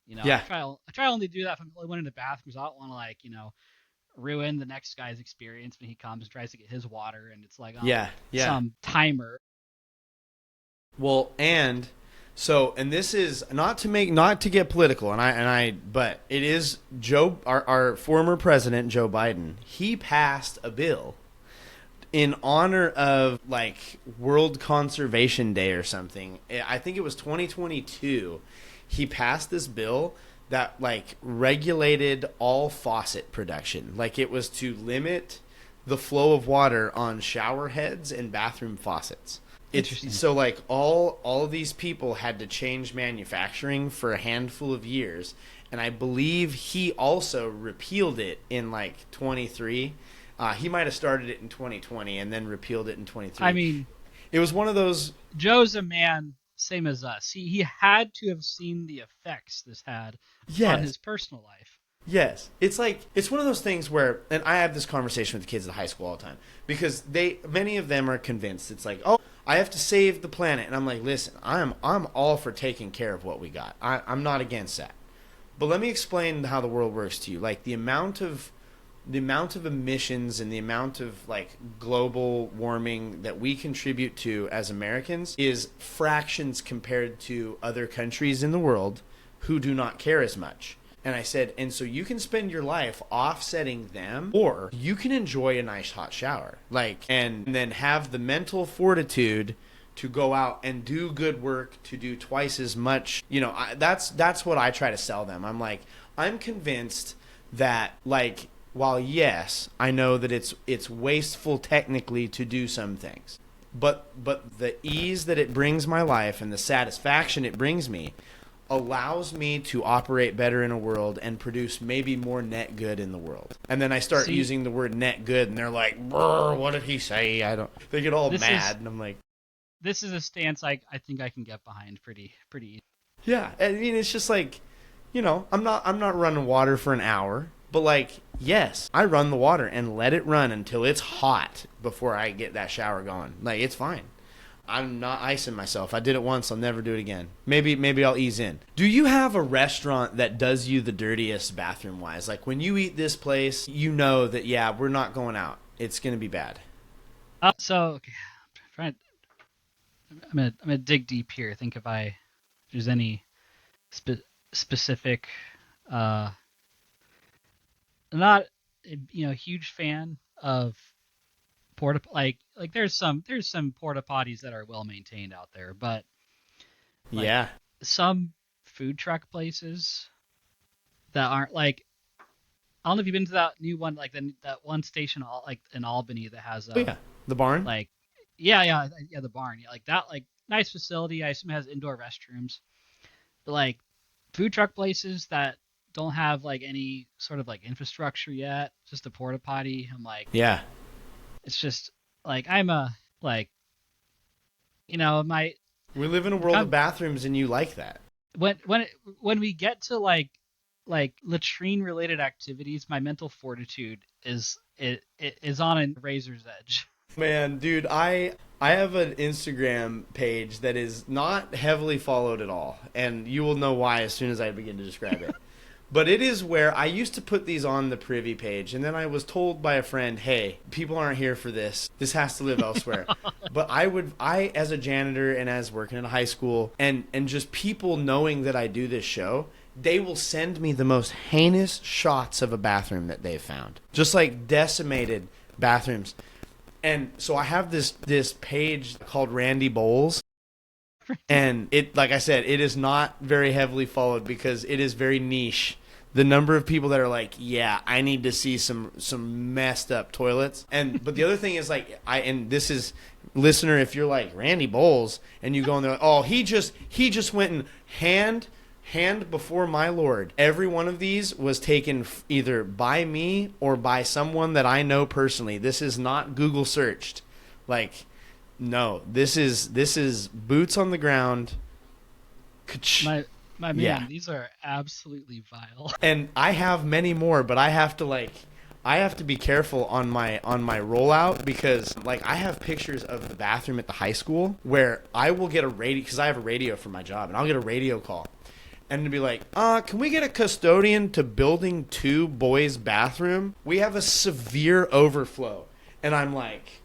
yeah, I try only to do that if I'm only one in the bathroom. So I don't want to like, ruin the next guy's experience when he comes and tries to get his water, and it's like on yeah, yeah. some timer. Well, and this is not to get political, but it is our former president Joe Biden. He passed a bill in honor of like World Conservation Day or something. I think it was 2022. He passed this bill that like regulated all faucet production. Like it was to limit the flow of water on shower heads and bathroom faucets. So like all of these people had to change manufacturing for a handful of years, and I believe he also repealed it in like 23. He might have started it in 2020 and then repealed it in 23. I mean, it was one of those. Joe's a man same as us. He had to have seen the effects this had on his personal life. Yes. It's like, it's one of those things where, and I have this conversation with the kids at high school all the time, because many of them are convinced it's like, oh, I have to save the planet. And I'm like, listen, I'm all for taking care of what we got. I'm not against that. But let me explain how the world works to you. Like the amount of emissions and the amount of like global warming that we contribute to as Americans is fractions compared to other countries in the world who do not care as much. And I said, and so you can spend your life offsetting them, or you can enjoy a nice hot shower, like, and then have the mental fortitude to go out and do good work, to do twice as much. That's what I try to sell them. I'm like, I'm convinced that, like, while yes, I know that it's wasteful technically to do some things, but the ease that it brings my life and the satisfaction it brings me allows me to operate better in a world and produce maybe more net good in the world. And then I start using the word net good, and they're like, "Brr, what did he say?" They get all mad, and I'm like, "This is a stance I think I can get behind pretty easy." Yeah, I mean, it's just like, I'm not running water for an hour, but like, yes, I run the water and let it run until it's hot before I get that shower going. Like, it's fine. I'm not icing myself. I did it once. I'll never do it again. Maybe I'll ease in. Do you have a restaurant that does you the dirtiest bathroom-wise? Like when you eat this place, you know that, yeah, we're not going out. It's going to be bad. Okay. I'm gonna dig deep here. Think if there's any specific. I'm not a huge fan of porta, like there's some porta potties that are well maintained out there, but like, yeah, some food truck places that aren't like, I don't know if you've been to that new one, like that one station like in Albany that has the barn, like yeah the barn, like that, like nice facility. I assume it has indoor restrooms, but like food truck places that don't have like any sort of like infrastructure yet, just a porta potty. I'm like, yeah. It's just like we live in a world of bathrooms, and you like that. When we get to like latrine related activities, my mental fortitude is on a razor's edge. Man, dude, I have an Instagram page that is not heavily followed at all, and you will know why as soon as I begin to describe it. But it is where I used to put these on the Privy page, and then I was told by a friend, hey, people aren't here for this. This has to live elsewhere. But I, as a janitor and as working in a high school, and just people knowing that I do this show, they will send me the most heinous shots of a bathroom that they've found. Just like decimated bathrooms. And so I have this page called Randy Bowles. And it, like I said, it is not very heavily followed because it is very niche. The number of people that are like, yeah, I need to see some messed up toilets. But the other thing is like, and this is, listener, if you're like Randy Bowles and you go in there, oh, he just went and hand before my Lord. Every one of these was taken either by me or by someone that I know personally. This is not Google searched. Like, no, this is boots on the ground. My man, Yeah. these are absolutely vile. And I have many more, but I have to be careful on my rollout, because like I have pictures of the bathroom at the high school where I will get a radio, because I have a radio for my job, and I'll get a radio call and to be like, can we get a custodian to building 2 boys bathroom? We have a severe overflow. And I'm like,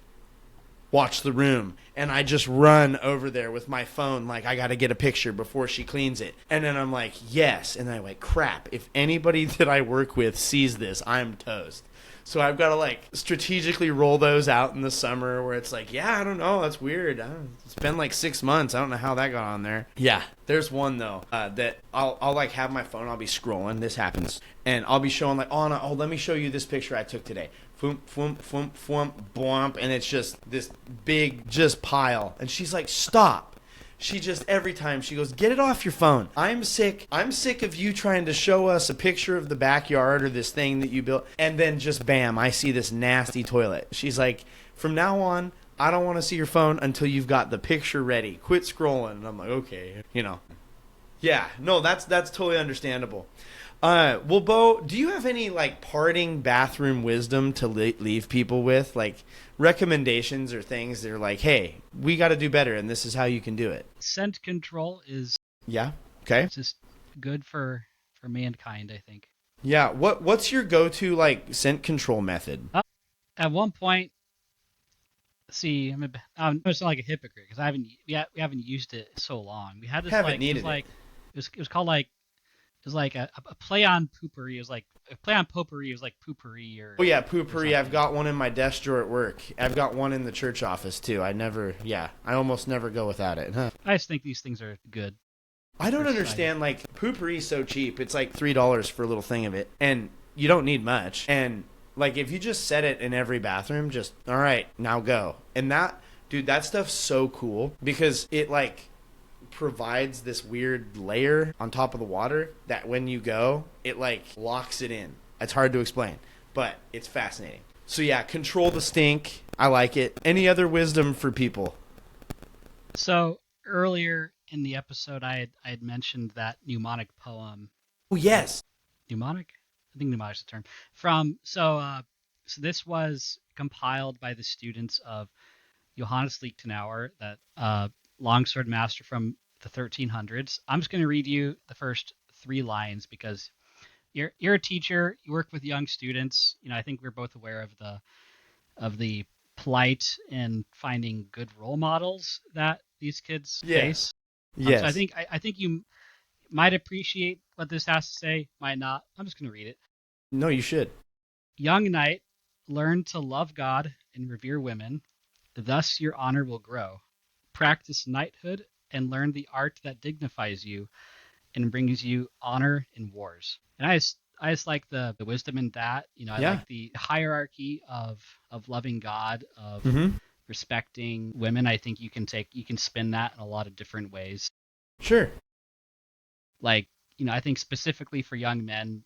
watch the room. And I just run over there with my phone, like I got to get a picture before she cleans it. And then I'm like, yes. And then I'm like, crap, if anybody that I work with sees this, I'm toast. So I've got to like strategically roll those out in the summer where it's like, yeah, I don't know, that's weird. It's been like 6 months. I don't know how that got on there. Yeah, there's one though that I'll like have my phone. I'll be scrolling. This happens, and I'll be showing like, oh no, let me show you this picture I took today. Foom, foom, foom, foom, boomp, and it's just this big just pile. And she's like, stop. She just, every time she goes, get it off your phone. I'm sick of you trying to show us a picture of the backyard or this thing that you built. And then just bam, I see this nasty toilet. She's like, from now on, I don't want to see your phone until you've got the picture ready. Quit scrolling. And I'm like, okay, Yeah, no, that's totally understandable. Well, Beau, do you have any like parting bathroom wisdom to leave people with? Like recommendations or things that are like, hey, we got to do better and this is how you can do it. Scent control is Okay. just good for mankind, I think. Yeah. What's your go-to like scent control method? At one point, see, I'm just like a hypocrite because we haven't used it so long. We had this Haven't needed it was called like it was like a play on poopery. It was like a play on potpourri. It was like poopery or. Oh yeah, poopery. I've got one in my desk drawer at work. I've got one in the church office too. I almost never go without it. Huh. I just think these things are good. I don't understand, like, poopery is so cheap. It's like $3 for a little thing of it, and you don't need much. And like, if you just set it in every bathroom, just all right, now go. And that stuff's so cool because it like provides this weird layer on top of the water that when you go, it like locks it in. It's hard to explain, but it's fascinating. So yeah, control the stink. I like it. Any other wisdom for people? So earlier in the episode, I had mentioned that mnemonic poem. Oh yes, Mnemonic. I think mnemonic's the term. So this was compiled by the students of Johannes Liechtenauer, that longsword master from the 1300s. I'm just going to read you the first 3 lines because you're a teacher. You work with young students. I think we're both aware of the plight in finding good role models that these kids face. Yes. So I think you might appreciate what this has to say, might not. I'm just going to read it. No, you should. Young knight, learn to love God and revere women. Thus your honor will grow. Practice knighthood and learn the art that dignifies you and brings you honor in wars. And I just like the wisdom in that. I like the hierarchy of loving God, of respecting women. I think you can spin that in a lot of different ways. Sure. Like, I think specifically for young men,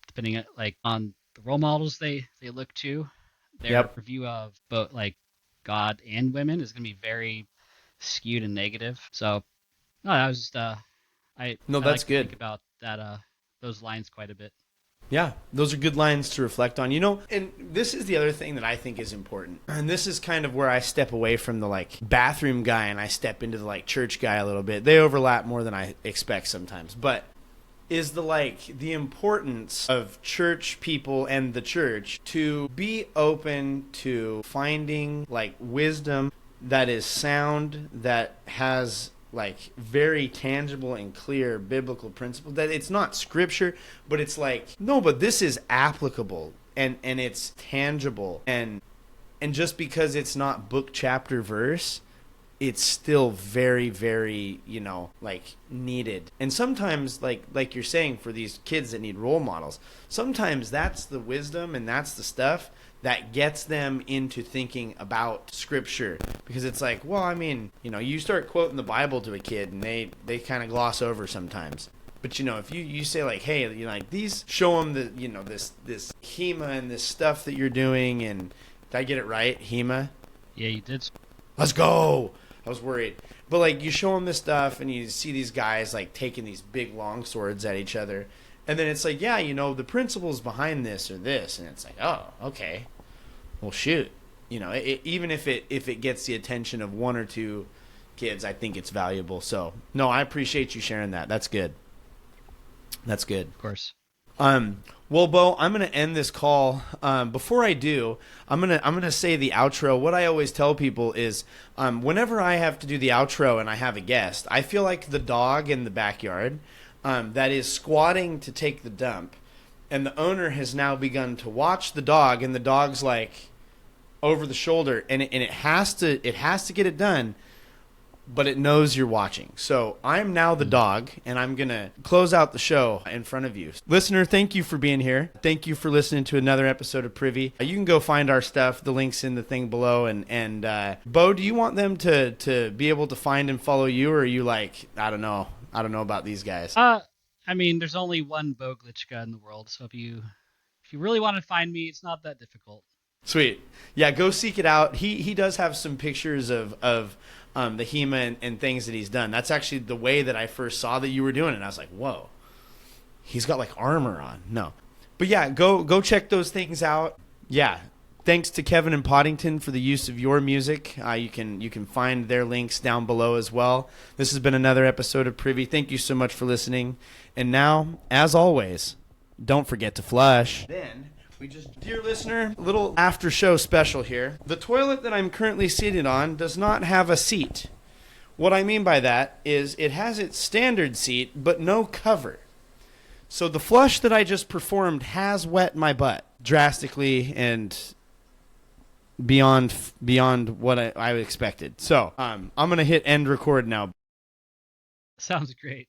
depending on the role models they look to, their review of both like God and women is going to be very skewed and negative. So, no, that was just I that's like to good. think about that those lines quite a bit. Yeah, those are good lines to reflect on. And this is the other thing that I think is important. And this is kind of where I step away from the like bathroom guy and I step into the like church guy a little bit. They overlap more than I expect sometimes. But is the importance of church people and the church to be open to finding like wisdom that is sound, that has like very tangible and clear biblical principle, that it's not scripture, but it's like, no, but this is applicable and it's tangible, and just because it's not book, chapter, verse, it's still very, very, like needed. And sometimes like you're saying, for these kids that need role models, sometimes that's the wisdom and that's the stuff that gets them into thinking about scripture, because it's like, well, I mean, you start quoting the Bible to a kid and they kind of gloss over sometimes. But if you say like, hey, like these, show them the this HEMA and this stuff that you're doing, and did I get it right? HEMA? Yeah, you did. Let's go. I was worried. But like you show them this stuff and you see these guys like taking these big long swords at each other. And then it's like, yeah, the principles behind this or this. And it's like, oh, okay. Well, shoot. Even if it gets the attention of one or two kids, I think it's valuable. So, no, I appreciate you sharing that. That's good. That's good. Of course. Well, Beau, I'm gonna end this call. Before I do, I'm gonna say the outro. What I always tell people is, whenever I have to do the outro and I have a guest, I feel like the dog in the backyard, that is squatting to take the dump, and the owner has now begun to watch the dog, and the dog's like over the shoulder, and it has to get it done. But it knows you're watching. So I'm now the dog, and I'm going to close out the show in front of you. Listener, thank you for being here. Thank you for listening to another episode of Privy. You can go find our stuff. The link's in the thing below. And Beau, do you want them to be able to find and follow you, or are you like, I don't know about these guys? I mean, there's only one Beau Glitschka in the world, so if you really want to find me, it's not that difficult. Sweet. Yeah, go seek it out. He does have some pictures of the HEMA and things that he's done. That's actually the way that I first saw that you were doing it. And I was like, whoa, he's got like armor on. No. But yeah, go check those things out. Yeah. Thanks to Kevin and Poddington for the use of your music. You can find their links down below as well. This has been another episode of Privy. Thank you so much for listening. And now, as always, don't forget to flush. Dear listener, a little after show special here. The toilet that I'm currently seated on does not have a seat. What I mean by that is it has its standard seat, but no cover. So the flush that I just performed has wet my butt drastically and beyond what I expected. So I'm going to hit end record now. Sounds great.